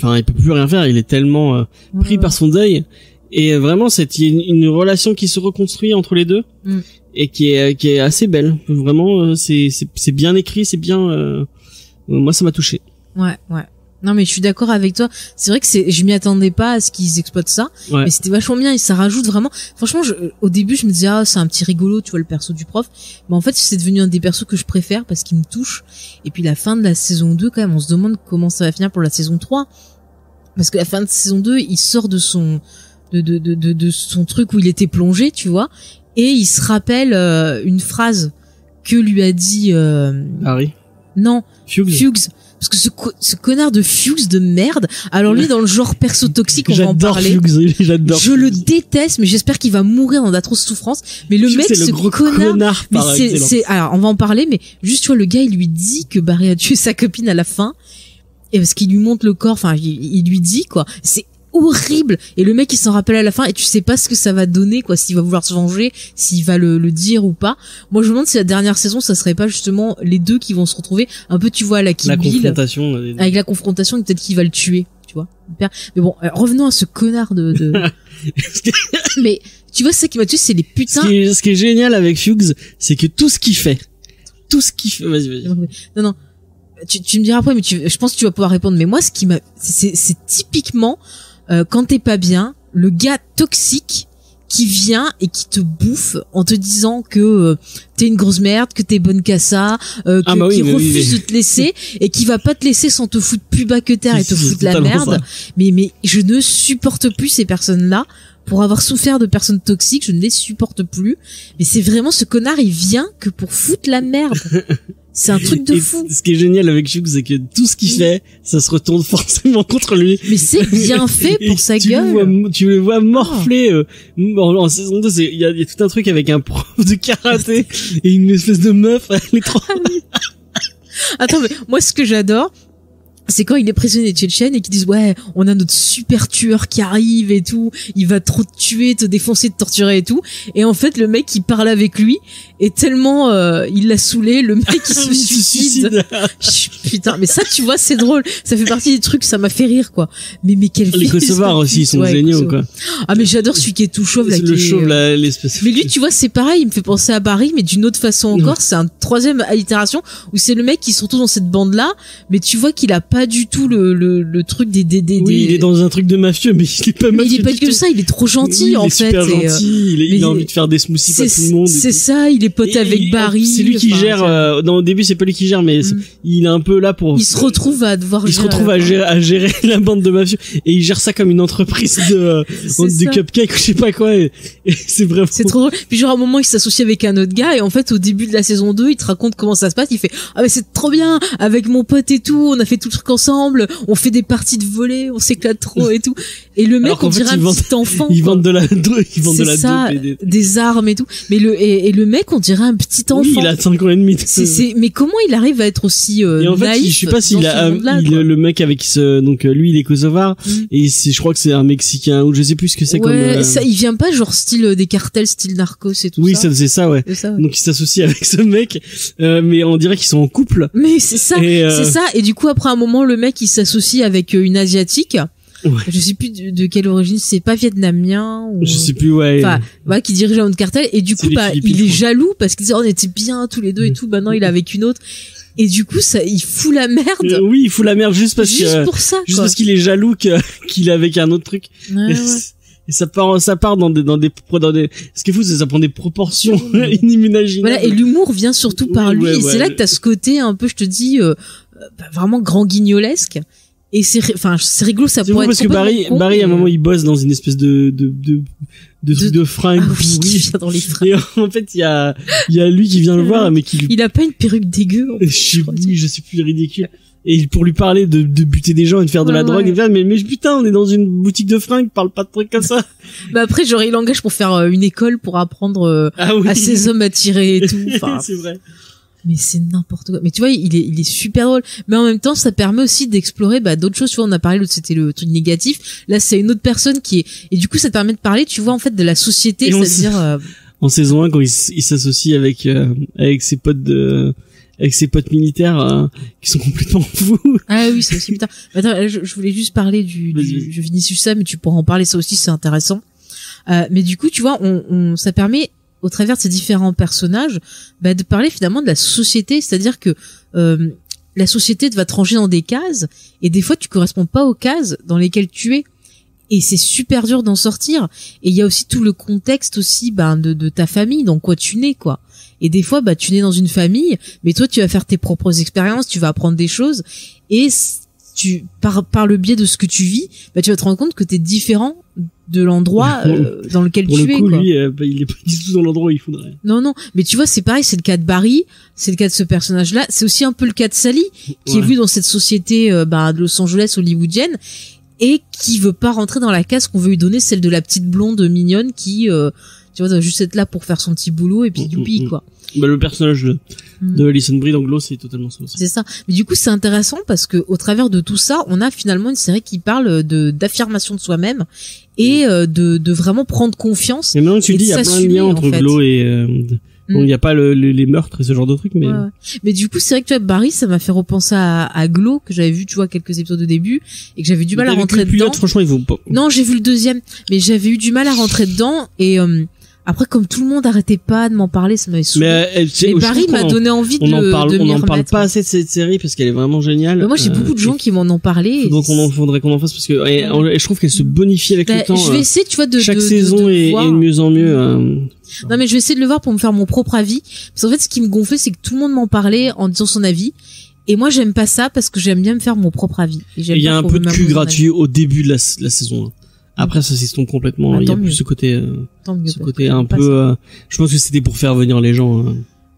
peut plus rien faire. Il est tellement pris par son deuil. Et vraiment, il y a une relation qui se reconstruit entre les deux et qui est assez belle. Vraiment, c'est bien écrit, c'est bien. Moi, ça m'a touché. Ouais. Non, mais je suis d'accord avec toi. C'est vrai que je m'y attendais pas à ce qu'ils exploitent ça. Ouais. Mais c'était vachement bien et ça rajoute vraiment. Franchement, au début, je me disais, c'est un petit rigolo, tu vois, le perso du prof. Mais en fait, c'est devenu un des persos que je préfère parce qu'il me touche. Et puis, la fin de la saison 2, quand même, on se demande comment ça va finir pour la saison 3. Parce que la fin de saison 2, il sort de son truc où il était plongé, tu vois. Et il se rappelle, une phrase que lui a dit, Harry. Non, Fuchs. Parce que ce connard de Fuchs de merde. Alors lui, dans le genre perso toxique, on va en parler. J'adore. Je le déteste, mais j'espère qu'il va mourir dans d'atroces souffrances. Mais le mec, ce connard mais alors, on va en parler, mais juste, tu vois, le gars, il lui dit que Barry a tué sa copine à la fin. Et parce qu'il lui montre le corps, enfin, il lui dit, quoi. C'est horrible. Et le mec, il s'en rappelle à la fin et tu sais pas ce que ça va donner, quoi, s'il va vouloir se venger, s'il va le dire ou pas. Moi, je me demande si la dernière saison, ça serait pas justement les deux qui vont se retrouver un peu, tu vois, à la Kill Bill. Avec la confrontation, et peut-être qu'il va le tuer, tu vois. Mais bon, revenons à ce connard de... Mais, tu vois, c'est ça qui m'a tué, c'est les putains... Ce qui est génial avec Fuchs, c'est que tout ce qu'il fait, vas-y. Non. Tu me diras après, mais je pense que tu vas pouvoir répondre. Mais moi, c'est typiquement, quand t'es pas bien, le gars toxique qui vient et qui te bouffe en te disant que t'es une grosse merde, que t'es bonne qu'à ça, qui refuse de te laisser et qui va pas te laisser sans te foutre plus bas que terre et te foutre la merde. Mais je ne supporte plus ces personnes-là. Pour avoir souffert de personnes toxiques, je ne les supporte plus. Mais c'est vraiment ce connard, il vient que pour foutre la merde. C'est un truc de fou. Ce qui est génial avec Fuchs, c'est que tout ce qu'il fait, ça se retourne forcément contre lui. Mais c'est bien fait pour sa gueule. Tu le vois morfler. En saison 2, il y a tout un truc avec un prof de karaté et une espèce de meuf. Elle est trop... Attends, mais moi, ce que j'adore, c'est quand il est prisonnier tchétchène et qu'ils disent ouais, on a notre super tueur qui arrive et tout, il va trop te tuer, te défoncer, te torturer et tout. Et en fait, le mec qui parle avec lui est tellement il l'a saoulé, le mec il se suicide. Putain, mais ça tu vois, c'est drôle. Ça fait partie des trucs, ça m'a fait rire quoi. Mais quel les Kosovars aussi, ils sont géniaux quoi. Ah mais j'adore celui qui est tout chauve là. Le chauve là, l'espèce. Mais lui, tu vois, c'est pareil, il me fait penser à Barry, mais d'une autre façon encore. C'est un troisième allitération où c'est le mec qui se retrouve dans cette bande là, mais tu vois qu'il a pas du tout le truc des oui, il est dans un truc de mafieux, mais il est pas mafieux. Mais il est pas que ça, il est trop gentil en fait. Il est super gentil, il a envie de faire des smoothies pour tout le monde. C'est ça, il est pote avec Barry. C'est lui qui gère au début c'est pas lui qui gère, mais il est un peu là pour... Il se retrouve à devoir gérer la bande de mafieux et il gère ça comme une entreprise de cupcake ou je sais pas quoi et c'est vraiment... C'est trop drôle. Puis genre à un moment il s'associe avec un autre gars et en fait au début de la saison 2 il te raconte comment ça se passe, il fait ah mais c'est trop bien avec mon pote et tout, on a fait tout le truc ensemble, on fait des parties de volley, on s'éclate trop et tout. Et le mec on dirait un petit enfant. Ils vendent de la dope, des armes et tout. Mais le mec on dirait un petit enfant. Oui, il a 5 ans et demi. Mais comment il arrive à être aussi et en fait, naïf? Je sais pas s'il a le mec avec donc lui il est kosovar et je crois que c'est un mexicain ou je sais plus ce que c'est comme ça il vient pas genre style des cartels style narcos et tout ça. Oui, c'est ça ouais. Donc il s'associe avec ce mec mais on dirait qu'ils sont en couple. Mais c'est ça, c'est ça et du coup après un moment le mec il s'associe avec une asiatique. Ouais. Je sais plus de quelle origine, c'est pas vietnamien ou... Je sais plus, ouais. Enfin, ouais, qui dirige un autre cartel et du coup il est jaloux parce qu'il dit on était bien tous les deux et tout, maintenant il est avec une autre. Et du coup ça il fout la merde. Oui, il fout la merde juste pour ça, juste parce qu'il est jaloux qu'il est avec un autre truc. Ouais. Et ça part dans des ce qui est fou c'est que ça prend des proportions inimaginables. Voilà, et l'humour vient surtout par lui et c'est là que t'as ce côté un peu je te dis vraiment grand guignolesque. Et c'est rigolo, ça pourrait être parce que Barry à un moment il bosse dans une espèce de truc de fringues dans les fringues. Et en fait il y a lui qui vient le voir mais il a pas une perruque dégueu. Je sais plus, ridicule. Et pour lui parler de buter des gens et de faire de la drogue, mais putain, on est dans une boutique de fringues, parle pas de trucs comme ça. Bah après j'aurais eu l'engagement pour faire une école pour apprendre à ces hommes à tirer et tout. C'est vrai. Mais c'est n'importe quoi. Mais tu vois, il est super drôle. Mais en même temps, ça permet aussi d'explorer d'autres choses. Tu vois, on a parlé, l'autre c'était le truc négatif. Là, c'est une autre personne qui est... Et du coup, ça te permet de parler, tu vois, en fait, de la société. C'est-à-dire... En saison 1, quand il s'associe avec ses potes avec ses potes militaires qui sont complètement fous. Ah oui, c'est aussi putain. Attends, je voulais juste parler je finis sur ça, mais tu pourras en parler, ça aussi, c'est intéressant. Mais du coup, tu vois, ça permet... au travers de ces différents personnages, de parler finalement de la société, c'est-à-dire que la société va te ranger dans des cases, et des fois tu corresponds pas aux cases dans lesquelles tu es, et c'est super dur d'en sortir. Et il y a aussi tout le contexte aussi de ta famille, dans quoi tu nais, quoi. Et des fois tu nais dans une famille, mais toi tu vas faire tes propres expériences, tu vas apprendre des choses, et tu par le biais de ce que tu vis, tu vas te rendre compte que t'es différent de l'endroit dans lequel tu es. Pour le coup, quoi. lui, il est pas du tout dans l'endroit où il faudrait. Non, mais tu vois, c'est pareil, c'est le cas de Barry, c'est le cas de ce personnage-là, c'est aussi un peu le cas de Sally, qui est vue dans cette société de Los Angeles hollywoodienne, et qui veut pas rentrer dans la case qu'on veut lui donner, celle de la petite blonde mignonne qui, tu vois, doit juste être là pour faire son petit boulot, et puis youpi, quoi. Le personnage de Alison Brie dans Glow, c'est totalement ça aussi. C'est ça. Mais du coup, c'est intéressant parce que au travers de tout ça, on a finalement une série qui parle d'affirmation de soi-même et de vraiment prendre confiance. Et maintenant que tu dis, il y a plein de liens entre Glow et bon, il y a pas les meurtres et ce genre de trucs, mais mais du coup, c'est vrai que tu vois, Barry, ça m'a fait repenser à Glow, que j'avais vu, tu vois, quelques épisodes au début, et que j'avais du mal à rentrer dedans. Franchement, il vaut pas. Non, j'ai vu le deuxième, mais j'avais eu du mal à rentrer dedans, et après, comme tout le monde arrêtait pas de m'en parler, ça m'avait saoulé. Mais Barry m'a donné envie de m'y remettre. On en parle pas assez de cette série parce qu'elle est vraiment géniale. Mais moi, j'ai beaucoup de gens qui m'en ont parlé. Donc, faudrait qu'on en fasse parce que et je trouve qu'elle se bonifie avec le temps. Je vais essayer, tu vois, chaque saison est de mieux en mieux. Non, mais je vais essayer de le voir pour me faire mon propre avis. Parce qu'en fait, ce qui me gonflait, c'est que tout le monde m'en parlait en disant son avis. Et moi, j'aime pas ça parce que j'aime bien me faire mon propre avis. Il y a un peu de cul gratuit au début de la saison 1. Après, ça s'estompe complètement. Il y a plus ce côté, un peu. Je pense que c'était pour faire venir les gens.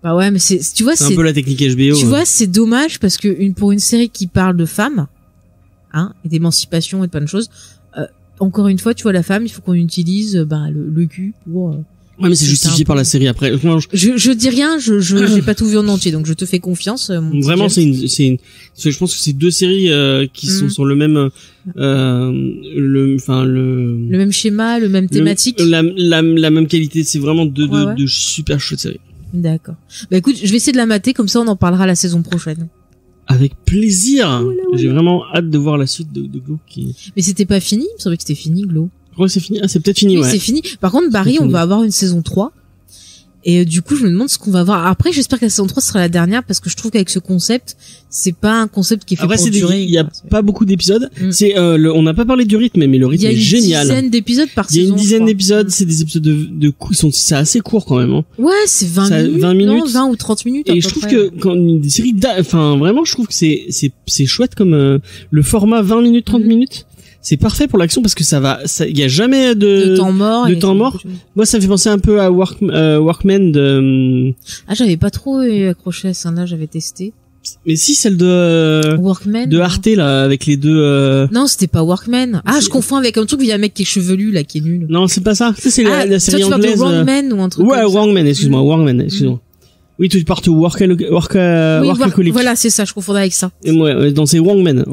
Bah ouais, mais tu vois, c'est un peu la technique HBO. Tu vois, c'est dommage parce que pour une série qui parle de femmes, et d'émancipation et de plein de choses, encore une fois, tu vois, la femme, il faut qu'on utilise le cul pour. Ouais, mais c'est justifié par la série après. Je dis rien, j'ai pas tout vu en entier, donc je te fais confiance. Vraiment, je pense que c'est deux séries qui sont sur le même, le même schéma, le même thématique, la même qualité. C'est vraiment deux super chouettes séries. D'accord. Bah écoute, je vais essayer de la mater, comme ça on en parlera la saison prochaine. Avec plaisir. J'ai vraiment hâte de voir la suite de Glow. Mais c'était pas fini, il me semblait que c'était fini, Glow. Je crois que c'est fini. Ah, c'est peut-être fini, oui, c'est fini. Par contre, Barry, on va avoir une saison 3. Et du coup, je me demande ce qu'on va voir. Après, j'espère que la saison 3 sera la dernière parce que je trouve qu'avec ce concept, c'est pas un concept qui est fait pour durer. Il y a pas beaucoup d'épisodes. On n'a pas parlé du rythme, mais le rythme est génial. Il y a une dizaine d'épisodes par saison. Il y a une dizaine d'épisodes. C'est des épisodes de coups. C'est assez court quand même, hein. Ouais, c'est 20 minutes. Non, 20 ou 30 minutes. Et je trouve que quand des séries, vraiment, je trouve que c'est chouette comme, le format 20 minutes, 30 minutes. C'est parfait pour l'action parce que il y a jamais de temps mort. Moi, ça me fait penser un peu à Workman de... Ah, j'avais pas trop accroché à ça, là, j'avais testé. Mais si, celle de... Workman. De Arte, là, avec les deux, Non, c'était pas Workman. Ah, je confonds avec un truc où il y a un mec qui est chevelu, là, qui est nul. Non, c'est pas ça. C'est la série anglaise. Wrongman ou un truc comme ça. Wrongman, excuse-moi, Wrongman, excuse-moi. Oui, tu partes au Workaholic. Voilà, c'est ça, je confondais avec ça. Et moi, dans ces Wrongmen,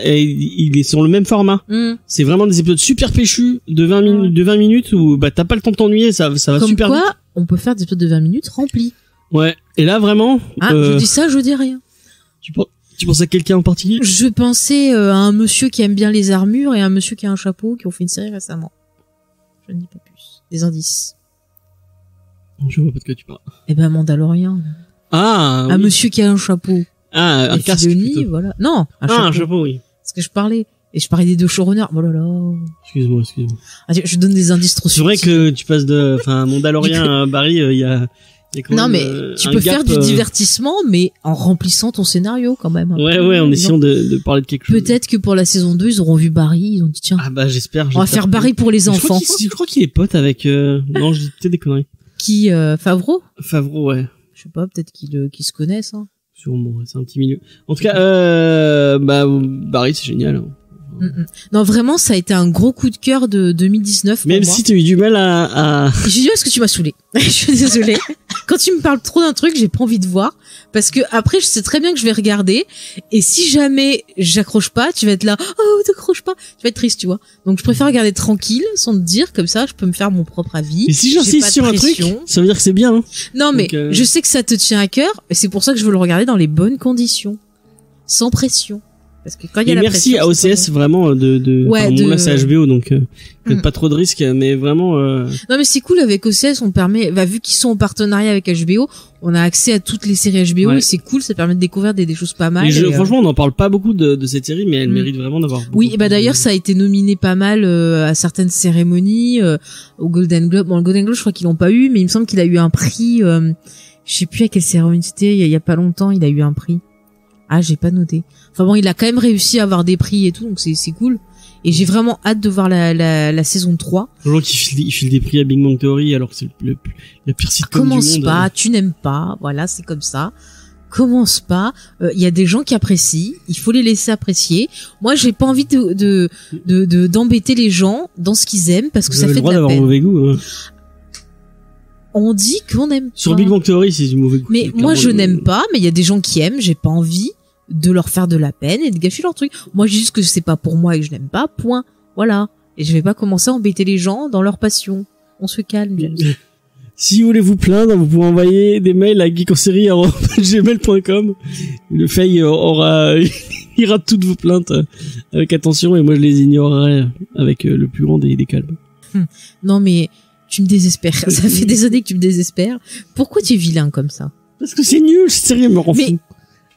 il est sur le même format. C'est vraiment des épisodes super péchus de 20 minutes où t'as pas le temps de t'ennuyer, ça va super vite. Comme quoi, on peut faire des épisodes de 20 minutes remplis. Ouais. Et là, vraiment. Je dis ça, je dis rien. Tu penses à quelqu'un en particulier? Je pensais à un monsieur qui aime bien les armures et à un monsieur qui a un chapeau qui ont fait une série récemment. Je ne dis pas plus. Des indices. Je vois pas de quoi tu parles. Mandalorian. Ah, un monsieur qui a un chapeau. Ah, un casque. Voilà. Non, un chapeau, oui. Parce que je parlais. Et je parlais des deux showrunners. Oh là là. Excuse-moi. Je donne des indices trop subtils. C'est vrai que tu passes de, Mandalorian à Barry, il y a Non, mais tu peux faire du divertissement, mais en remplissant ton scénario quand même. Ouais, en essayant de parler de quelque chose. Peut-être que pour la saison 2, ils auront vu Barry, ils ont dit tiens. Ah bah j'espère. On va faire Barry pour les enfants. Je crois qu'il est pote avec. Non, je dis peut-être des conneries. Qui Favreau, ouais. Je sais pas, peut-être qu'ils se connaissent. Hein. Sûrement, c'est un petit milieu. En tout cas, Barry, c'est génial. Hein. Non, vraiment, ça a été un gros coup de cœur de 2019 pour Même moi. si t'as eu du mal à... J'ai dit parce que tu m'as saoulé. Je suis désolée. Quand tu me parles trop d'un truc, j'ai pas envie de voir. Parce que après, je sais très bien que je vais regarder. Et si jamais j'accroche pas, tu vas être là, oh, t'accroches pas. Tu vas être triste, tu vois. Donc, je préfère regarder tranquille, sans te dire, comme ça, je peux me faire mon propre avis. Et si j'insiste sur un truc, ça veut dire que c'est bien, hein. Non, mais je sais que ça te tient à cœur. Et c'est pour ça que je veux le regarder dans les bonnes conditions. Sans pression. Parce que quand il y a la merci pression, à OCS vraiment là c'est HBO donc peut-être pas trop de risques mais vraiment Non mais c'est cool avec OCS, on permet vu qu'ils sont en partenariat avec HBO, on a accès à toutes les séries HBO et c'est cool, ça permet de découvrir des choses pas mal. Franchement, on n'en parle pas beaucoup de cette série mais elle mérite vraiment d'avoir Oui, et d'ailleurs ça a été nominé pas mal à certaines cérémonies au Golden Globe. Bon, le Golden Globe, je crois qu'ils l'ont pas eu, mais il me semble qu'il a eu un prix je sais plus à quelle cérémonie c'était, il y a pas longtemps, il a eu un prix. Ah, j'ai pas noté. Enfin bon, il a quand même réussi à avoir des prix et tout, donc c'est cool. Et j'ai vraiment hâte de voir la saison 3. Toujours qu'il file des prix à Big Bang Theory alors que c'est la pire sitcom du monde. Commence pas, tu n'aimes pas, voilà, c'est comme ça. Commence pas. Il y a des gens qui apprécient, il faut les laisser apprécier. Moi, j'ai pas envie d'embêter les gens dans ce qu'ils aiment parce que ça fait de la peine. Vous avez le droit d'avoir mauvais goût. Hein. On dit qu'on aime pas. Sur Big Bang Theory, c'est du mauvais goût. Mais moi, je n'aime pas, mais il y a des gens qui aiment, j'ai pas envie de leur faire de la peine et de gâcher leur truc. Moi, je dis juste que c'est pas pour moi et que je n'aime pas, point. Voilà. Et je vais pas commencer à embêter les gens dans leur passion. On se calme, James. Si vous voulez vous plaindre, vous pouvez envoyer des mails à geekenserie@gmail.com. Le Faye ira toutes vos plaintes avec attention et moi je les ignorerai avec le plus grand des calmes. Non mais tu me désespères. Ça fait des années que tu me désespères. Pourquoi tu es vilain comme ça? Parce que c'est nul, cette série, elle me rend fou.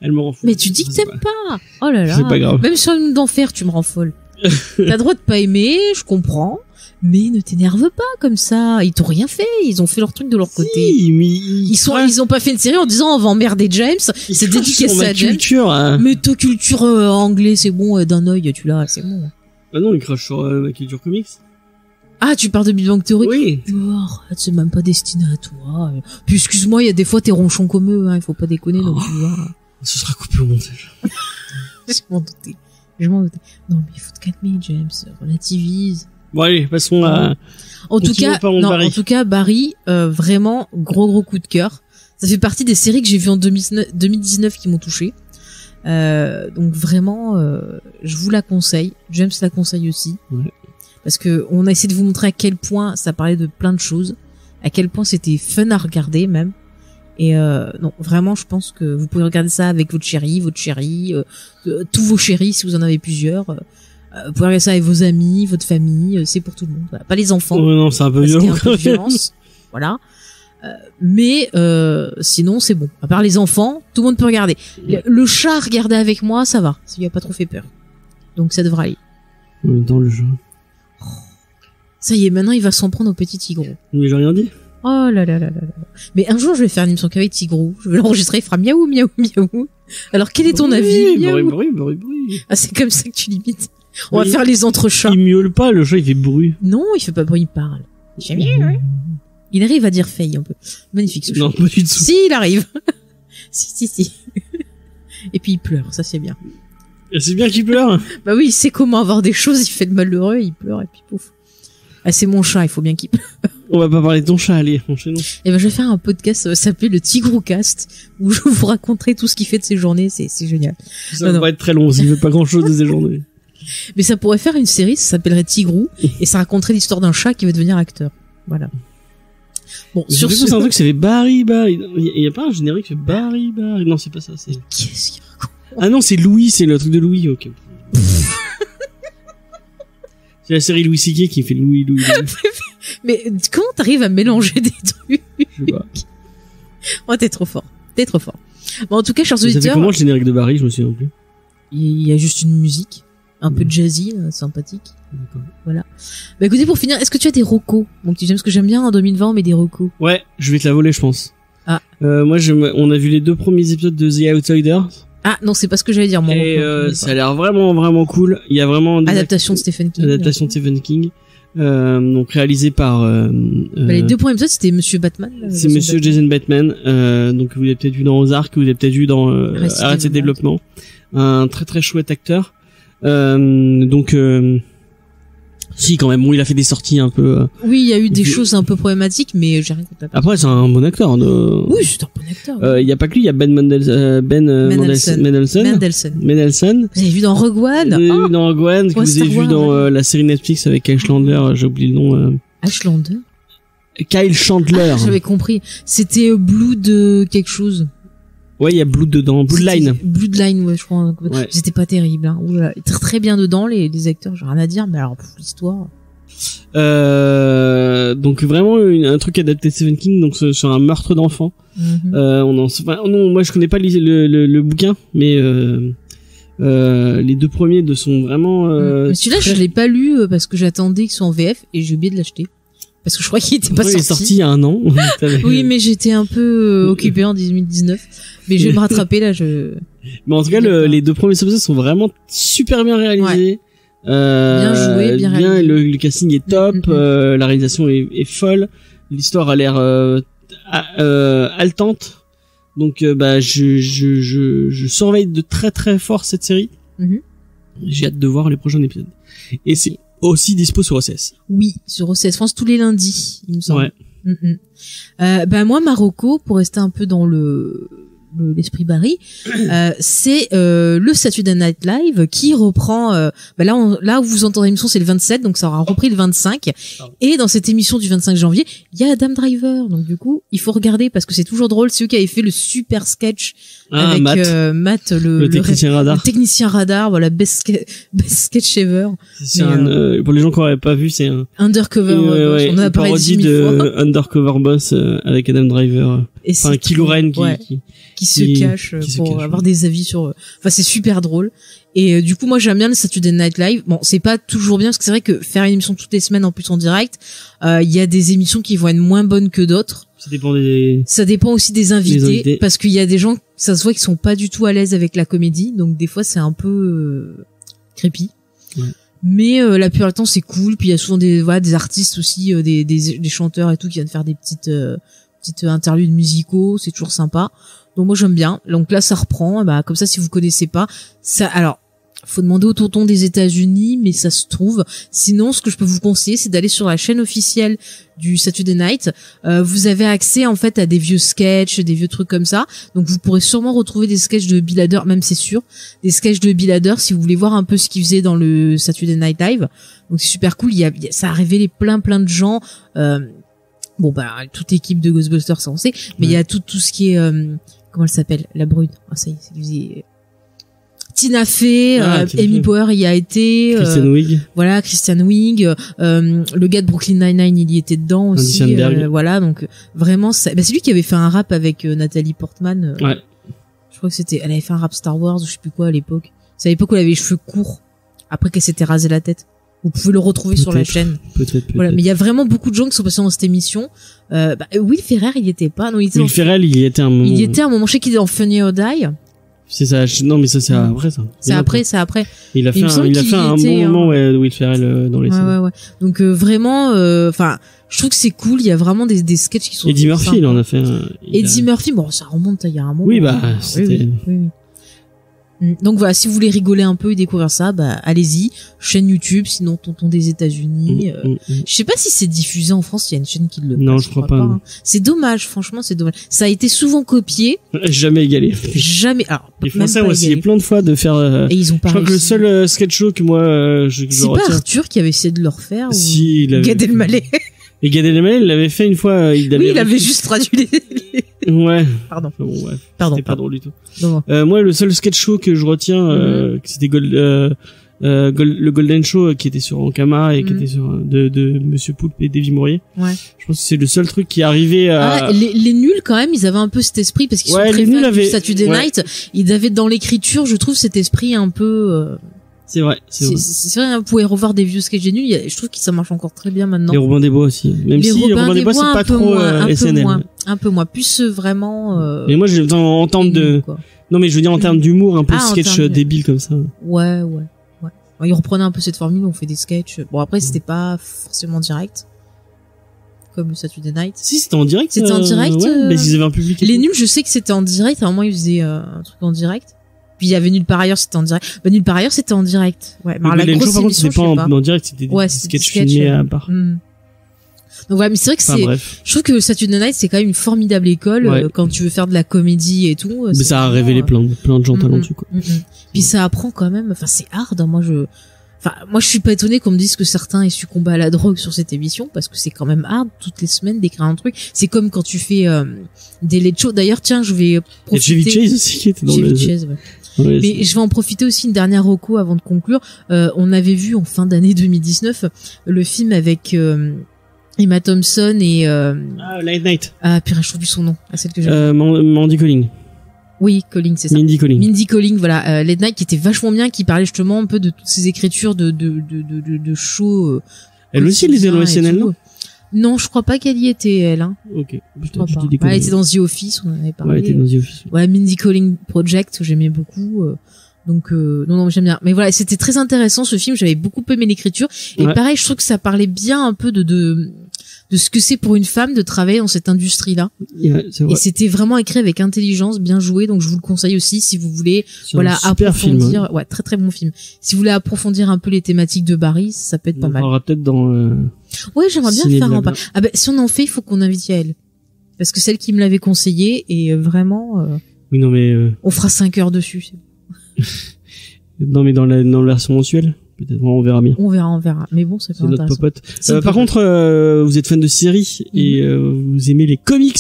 Elle me rend fou. Mais tu dis que t'aimes pas. Oh là là. C'est pas grave. Même sur une d'enfer, tu me rends folle. T'as le droit de pas aimer, je comprends. Mais ne t'énerve pas comme ça. Ils t'ont rien fait. Ils ont fait leur truc de leur côté. Mais ils ont pas fait une série en disant on va emmerder James. C'est dédicacé à James. Culture, hein. Mais ta culture anglais, c'est bon, d'un œil, tu l'as, c'est bon. Ah non, il crache sur ma culture comics. Ah, tu parles de Big Bang Theory? Oui. Oh, c'est même pas destiné à toi. Puis excuse-moi, il y a des fois t'es ronchon comme eux, hein. Il faut pas déconner, donc tu vois. Ce sera coupé au montage. Je m'en doutais. Non, mais il faut te calmer, James. Relativise. Bon, allez, passons à... En tout cas, Barry, vraiment, gros coup de cœur. Ça fait partie des séries que j'ai vues en 2019 qui m'ont touché. Donc vraiment, je vous la conseille. James la conseille aussi. Ouais. Parce que on a essayé de vous montrer à quel point ça parlait de plein de choses. À quel point c'était fun à regarder, même. Et non, vraiment, je pense que vous pouvez regarder ça avec votre chéri, tous vos chéris si vous en avez plusieurs. Vous pouvez regarder ça avec vos amis, votre famille, c'est pour tout le monde. Voilà. Pas les enfants. Non, c'est un peu violent. Parce qu'il y a un peu de violence. Voilà. Mais sinon, c'est bon. À part les enfants, tout le monde peut regarder. Le chat, regarder avec moi, ça va. Ça lui a pas trop fait peur. Donc ça devrait aller. Dans le jeu. Ça y est, maintenant il va s'en prendre au petit Tigrou. Mais j'ai rien dit. Oh là là là là là. Mais un jour je vais faire une émission qu'avec Tigrou. Je vais l'enregistrer, il fera miaou miaou miaou. Alors quel est ton avis? Bruit. Ah, c'est comme ça que tu limites. On va faire les entrechats. Il miaule pas, le chat il fait bruit. Non, il fait pas bruit, il parle. J'aime bien, Il arrive à dire Faye un peu. Magnifique ce chat. Non, pas du tout. Si, il arrive. si. Et puis il pleure, ça c'est bien. Et c'est bien qu'il pleure. Bah oui, il sait comment avoir des choses, il fait de malheureux, il pleure et puis pouf. Ah, c'est mon chat, il faut bien qu'il pleure. On va pas parler de ton chat, allez, enchaînons. Et ben, je vais faire un podcast, ça va s'appeler le Tigroucast, où je vous raconterai tout ce qu'il fait de ses journées, c'est génial. Ça va être très long, s'il fait pas grand chose de ses journées. Mais ça pourrait faire une série, ça s'appellerait Tigrou, et ça raconterait l'histoire d'un chat qui veut devenir acteur. Voilà. Bon, sur ce. C'est un truc, c'est Barry. Il y a pas un générique qui fait Barry. Non, c'est pas ça, c'est. Qu'est-ce qu'il raconte? Ah non, c'est Louis, c'est le truc de Louis, ok. C'est la série Louis C.K. qui fait Louis. Mais comment t'arrives à mélanger des trucs? Je sais pas. Oh, t'es trop fort. Bon, en tout cas, chers auditeurs. Ça fait comment le générique de Barry, je me souviens plus. Il y a juste une musique, un peu jazzy, sympathique. D'accord. Voilà. Bah écoutez, pour finir, est-ce que tu as des recos? Mon petit James, parce que j'aime bien en 2020, mais des recos. Ouais, je vais te la voler, je pense. Ah. Moi, on a vu les 2 premiers épisodes de The Outsiders. Ah non, c'est pas ce que j'allais dire. Moi, et ça a l'air vraiment vraiment cool. Il y a vraiment adaptation de Stephen King. Adaptation de Stephen King. Donc réalisé par les 2 premiers épisodes, c'était Monsieur Batman. C'est Monsieur Jason Bateman. Donc vous l'avez peut-être vu dans Ozark, vous l'avez peut-être vu dans Arrested Development. Un très très chouette acteur. Donc si quand même, bon, il a fait des sorties un peu. Oui, il y a eu des choses un peu problématiques, mais j'ai rien contre la personne. Après, c'est un bon acteur. Oui, c'est un bon acteur. Il y a pas que lui, il y a Ben Mendelsohn. Vous avez vu dans Rogue One? Vous avez vu dans Rogue One, que vous avez vu dans la série Netflix avec Kyle Chandler, j'ai oublié le nom. Ashlander? Kyle Chandler. Ah, j'avais compris. C'était Blood quelque chose. Ouais, il y a Blood dedans, Bloodline. Bloodline, ouais, je crois. Ouais. C'était pas terrible, hein. Oula, très très bien dedans, les acteurs, j'ai rien à dire, mais alors, l'histoire. Donc vraiment un truc adapté de Stephen King, donc sur un meurtre d'enfant. Non, moi je connais pas le bouquin, mais les 2 premiers sont vraiment. Mais celui-là, je l'ai pas lu parce que j'attendais qu'il soit en VF et j'ai oublié de l'acheter. Parce que je crois qu'il était pas sorti. Il est sorti il y a un an. Oui, mais j'étais un peu occupé en 2019. Mais je vais me rattraper là. Mais en tout cas, les 2 premiers épisodes sont vraiment super bien réalisés. Ouais. Bien joué, bien réalisé. Le casting est top, la réalisation est folle. L'histoire a l'air haletante. Donc je surveille de très très fort cette série. J'ai hâte de voir les prochains épisodes. Et c'est aussi dispo sur OCS. Oui, sur OCS France tous les lundis, il me semble. Ouais. Moi, Marocco, pour rester un peu dans l'esprit Barry, c'est le Saturday Night Live qui reprend là où vous entendez l'émission, c'est le 27, donc ça aura repris le 25. Et dans cette émission du 25 janvier, il y a Adam Driver. Donc du coup, il faut regarder parce que c'est toujours drôle, c'est eux qui avaient fait le super sketch avec Matt le technicien radar. Le technicien radar, voilà, best sketch ever. Pour les gens qui n'auraient pas vu, c'est un Undercover. On a parlé de Undercover Boss avec Adam Driver. Et enfin, Kylo Ren qui se cache pour avoir des avis sur. Enfin, c'est super drôle. Et du coup, moi, j'aime bien le Saturday Night Live. Bon, c'est pas toujours bien parce que c'est vrai que faire une émission toutes les semaines en plus en direct, il y a des émissions qui vont être moins bonnes que d'autres. Ça dépend aussi des invités, parce qu'il y a des gens, ça se voit, qui sont pas du tout à l'aise avec la comédie, donc des fois c'est un peu creepy. Ouais. Mais la plupart du temps c'est cool. Puis il y a souvent des artistes aussi, des chanteurs et tout qui viennent faire des petites interludes musicaux. C'est toujours sympa. Donc moi j'aime bien. Donc là ça reprend. Comme ça, si vous connaissez pas ça, alors faut demander au tonton des États-Unis, mais ça se trouve. Sinon, ce que je peux vous conseiller, c'est d'aller sur la chaîne officielle du Saturday Night. Vous avez accès en fait à des vieux sketchs, des vieux trucs comme ça. Donc vous pourrez sûrement retrouver des sketchs de Bill Hader, même c'est sûr, des sketchs de Bill Hader si vous voulez voir un peu ce qu'il faisait dans le Saturday Night Live. Donc c'est super cool. Ça a révélé plein de gens. Toute équipe de Ghostbusters, ça on sait. Mais il y a tout ce qui est comment elle s'appelle, la brune. Ah ça y est, Tina Fey, Amy Poehler y a été, Christian Wiig, le gars de Brooklyn Nine-Nine il y était dedans aussi, donc vraiment c'est lui qui avait fait un rap avec Nathalie Portman. Je crois que elle avait fait un rap Star Wars ou je sais plus quoi à l'époque. C'est à l'époque où elle avait les cheveux courts après qu'elle s'était rasé la tête. Vous pouvez le retrouver sur la chaîne. Peut-être. Voilà, mais il y a vraiment beaucoup de gens qui sont passés dans cette émission. Will Ferrell, il y était pas. Non, Will Ferrell, il y était un moment. Il y était un moment. Je sais qu'il est dans Funny or Die. C'est ça. Non, mais ça c'est après ça. C'est après. Il a fait un bon moment Will Ferrell dans les scènes. Ouais. Donc vraiment, je trouve que c'est cool. Il y a vraiment des sketchs qui sont. Eddie Murphy, il en a fait. Eddie Murphy, bon, ça remonte il y a un moment. Oui, c'était. Oui. Donc voilà, si vous voulez rigoler un peu et découvrir ça, allez-y. Chaîne YouTube, sinon Tonton des États-Unis. Je sais pas si c'est diffusé en France, il y a une chaîne qui le passe. Non, je crois pas. Hein. C'est dommage, franchement, c'est dommage. Ça a été souvent copié. Jamais égalé. Jamais. Alors, les Français ont essayé plein de fois de faire. Et ils ont pas. Je crois que le seul sketch show que moi je c'est pas Arthur qui avait essayé de le refaire. Si, il avait. Gad Elmaleh. Et Gad Elmaleh, il l'avait fait une fois. Il avait juste traduit les. Ouais. Pardon. Bon, ouais. Pardon. C'était pas drôle du tout. Non. Moi, le seul sketch show que je retiens, c'était le Golden Show qui était sur Ankama et qui était sur de Monsieur Poulpe et Davy Mourier. Ouais. Je pense que c'est le seul truc qui arrivait à. Les nuls quand même, ils avaient un peu cet esprit parce qu'ils sont très fans du Saturday Night. Ils avaient dans l'écriture, je trouve, cet esprit un peu. C'est vrai. C'est vrai, vous pouvez revoir des vieux sketchs nuls. Je trouve que ça marche encore très bien maintenant. Les Robin des Bois aussi. Même si Robin des Bois, c'est pas trop SNL. Un peu moins. Plus vraiment. Mais moi, en termes de. Non, mais je veux dire en termes d'humour, un peu sketch débile comme ça. Ouais. Ils reprenaient un peu cette formule. On fait des sketchs. Bon, après, c'était pas forcément direct. Comme le Saturday Night. Si, c'était en direct. C'était en direct. Mais ils avaient un public. Les nuls, je sais que c'était en direct. À un moment, ils faisaient un truc en direct. Puis il y avait Nulle part ailleurs, c'était en direct. Nulle part ailleurs, c'était en direct. Ouais. Mais la grosse émission, c'était pas en direct, c'était des sketchs filmés à part. Donc voilà, mais c'est vrai que je trouve que Saturday Night, c'est quand même une formidable école quand tu veux faire de la comédie et tout. Mais ça a révélé plein de gens talentueux, quoi. Puis ça apprend quand même, c'est hard, hein. Moi je suis pas étonnée qu'on me dise que certains aient succombé à la drogue sur cette émission, parce que c'est quand même hard toutes les semaines d'écrire un truc. C'est comme quand tu fais des late shows. D'ailleurs, tiens, je vais profiter. Et Chevy Chase aussi qui était dans le... Ouais, mais je vais en profiter aussi, une dernière reco avant de conclure. On avait vu en fin d'année 2019 le film avec Emma Thompson et Late Night. Ah pire, je trouve plus son nom. Celle que j'ai. Mandy Colling. Oui, Colling, c'est ça. Mindy Colling, voilà. Late Night qui était vachement bien, qui parlait justement un peu de toutes ces écritures de shows. Elle aussi, elle était dans SNL, non? Non, je crois pas qu'elle y était, elle, hein. Ok. Je crois pas. Elle était dans The Office, on en avait parlé. Ouais, elle était dans The Office. Ouais, Mindy Colling Project, que j'aimais beaucoup. Donc, non, j'aime bien. Mais voilà, c'était très intéressant, ce film. J'avais beaucoup aimé l'écriture. Et pareil, je trouve que ça parlait bien un peu de ce que c'est pour une femme de travailler dans cette industrie-là. Ouais, c'est vrai. Et c'était vraiment écrit avec intelligence, bien joué. Donc, je vous le conseille aussi si vous voulez, approfondir. Film, hein. Ouais, très très bon film. Si vous voulez approfondir un peu les thématiques de Barry, ça peut être pas mal. On aura peut-être dans. Ouais, j'aimerais bien faire un pas. Ah ben, si on en fait, il faut qu'on invite Yael. Parce que celle qui me l'avait conseillé et vraiment. Oui, non mais. On fera 5 heures dessus. Non mais dans la version mensuelle. Peut-être on verra bien. On verra. Mais bon, c'est pas notre popote. Par contre, vous êtes fan de séries et vous aimez les comics.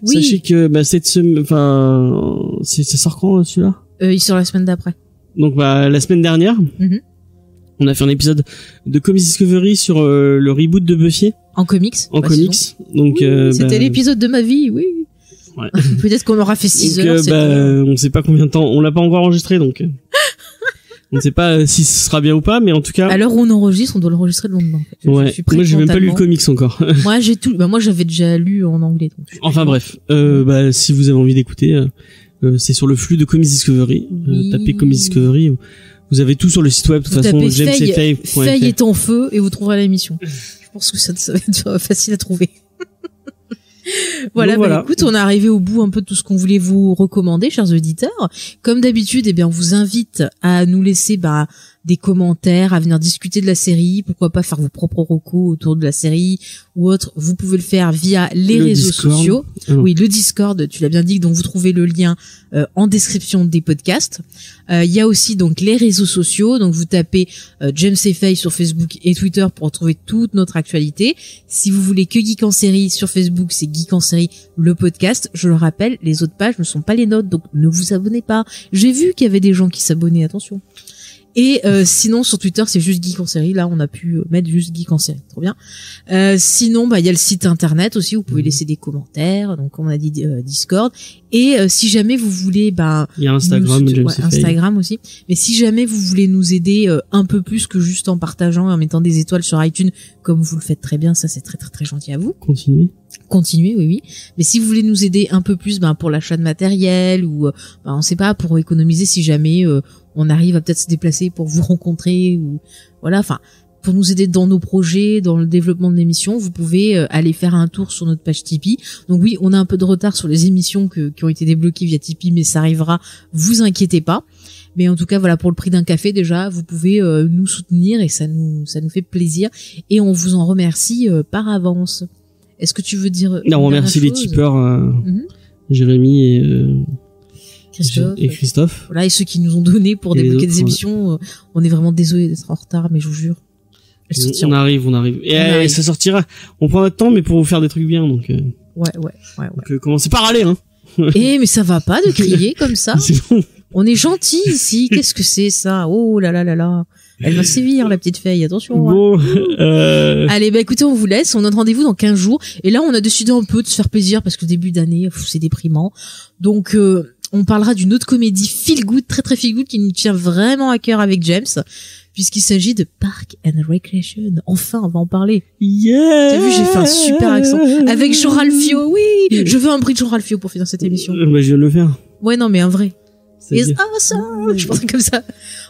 Oui. Sachez que cette semaine, ça sort quand celui-là Il sort la semaine d'après. Donc la semaine dernière, on a fait un épisode de Comics Discovery sur le reboot de Buffy. En comics. Donc c'était l'épisode de ma vie, oui. Ouais. Peut-être qu'on aura fait 6 heures. On sait pas combien de temps. On l'a pas encore enregistré, donc. On ne sait pas si ce sera bien ou pas, mais en tout cas. À l'heure où on enregistre, on doit l'enregistrer le lendemain. Moi, j'ai même pas lu le comics encore. Moi, j'ai tout. Moi, j'avais déjà lu en anglais. Donc enfin bref, si vous avez envie d'écouter, c'est sur le flux de Comics Discovery. Tapez Comics Discovery. Vous avez tout sur le site web. De toute façon, Faye est en feu et vous trouverez l'émission. Je pense que ça va être facile à trouver. Voilà, écoute, on est arrivé au bout un peu de tout ce qu'on voulait vous recommander, chers auditeurs. Comme d'habitude, on vous invite à nous laisser des commentaires, à venir discuter de la série, pourquoi pas faire vos propres recos autour de la série ou autre. Vous pouvez le faire via les réseaux sociaux. Oui, le Discord, tu l'as bien dit, donc vous trouvez le lien en description des podcasts. Il y a aussi donc les réseaux sociaux, donc vous tapez James et Faye sur Facebook et Twitter pour retrouver toute notre actualité. Si vous voulez que Geek en série sur Facebook, c'est Geek en série le podcast. Je le rappelle, les autres pages ne sont pas les nôtres, donc ne vous abonnez pas. J'ai vu qu'il y avait des gens qui s'abonnaient, attention. Et sinon sur Twitter c'est juste Geek en série. Là on a pu mettre juste Geek en série, trop bien. Sinon il y a le site internet aussi, vous pouvez laisser des commentaires, donc comme on a dit Discord. Et si jamais vous voulez il y a Instagram aussi. Mais si jamais vous voulez nous aider un peu plus que juste en partageant et en mettant des étoiles sur iTunes comme vous le faites très bien, ça c'est très très très gentil à vous. Continuez, oui. Mais si vous voulez nous aider un peu plus pour l'achat de matériel ou on sait pas, pour économiser si jamais on arrive à peut-être se déplacer pour vous rencontrer ou voilà, pour nous aider dans nos projets, dans le développement de l'émission, vous pouvez aller faire un tour sur notre page Tipeee. Donc oui, on a un peu de retard sur les émissions qui ont été débloquées via Tipeee, mais ça arrivera, vous inquiétez pas. Mais en tout cas, voilà, pour le prix d'un café déjà, vous pouvez nous soutenir et ça nous fait plaisir et on vous en remercie par avance. Est-ce que tu veux dire on remercie les tipeurs Jérémy et Christophe. Voilà, et ceux qui nous ont donné pour débloquer des émissions. On est vraiment désolé d'être en retard, mais je vous jure. On arrive. Et ça sortira. On prend notre temps, mais pour vous faire des trucs bien, donc. Ouais. Donc commencez par râler, hein. Mais ça va pas de crier comme ça. Bon. On est gentil ici. Qu'est-ce que c'est ça? Oh là là là là. Elle va sévir, la petite Faye, attention. Bon, Allez, écoutez, on vous laisse. On a rendez-vous dans 15 jours. Et là, on a décidé un peu de se faire plaisir parce que début d'année, c'est déprimant. Donc, on parlera d'une autre comédie feel good, très très feel good, qui nous tient vraiment à cœur avec James, puisqu'il s'agit de Park and Recreation. Enfin, on va en parler. Yeah! T'as vu, j'ai fait un super accent. Avec Jean-Ralphio, oui! Je veux un bruit de Jean-Ralphio pour finir cette émission. Bah, je viens de le faire. Ouais, non, mais un vrai. It's awesome! Je pensais comme ça.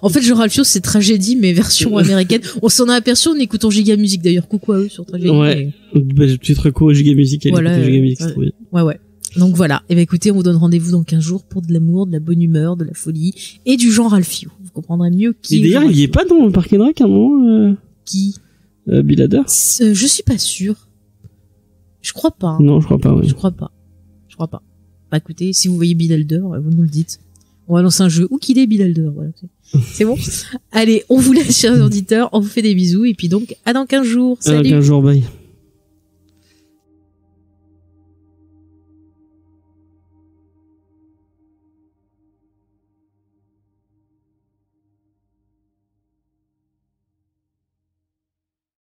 En fait, Jean-Ralphio, c'est Tragédie, mais version américaine. On s'en a aperçu en écoutant Giga Music, d'ailleurs. Coucou à eux sur Tragédie. Ouais. Bah, petite reco Giga Music, voilà, Giga Music, c'est trop bien. Ouais. Donc voilà. Et ben écoutez, on vous donne rendez-vous dans 15 jours pour de l'amour, de la bonne humeur, de la folie et du Jean-Ralphio. Vous comprendrez mieux qui. Et d'ailleurs, il y est pas dans le Park and Rec à un moment. Qui? Bill Hader. Je suis pas sûre. Je crois pas. Hein. Non, je crois pas. Ouais. Je crois pas. Bah écoutez, si vous voyez Bill Hader, vous nous le dites. On va lancer un jeu. Où qu'il est Bill Hader, voilà. C'est bon. Allez, on vous laisse, chers auditeurs. On vous fait des bisous et puis donc à dans 15 jours. Salut. À dans 15 jours, bye.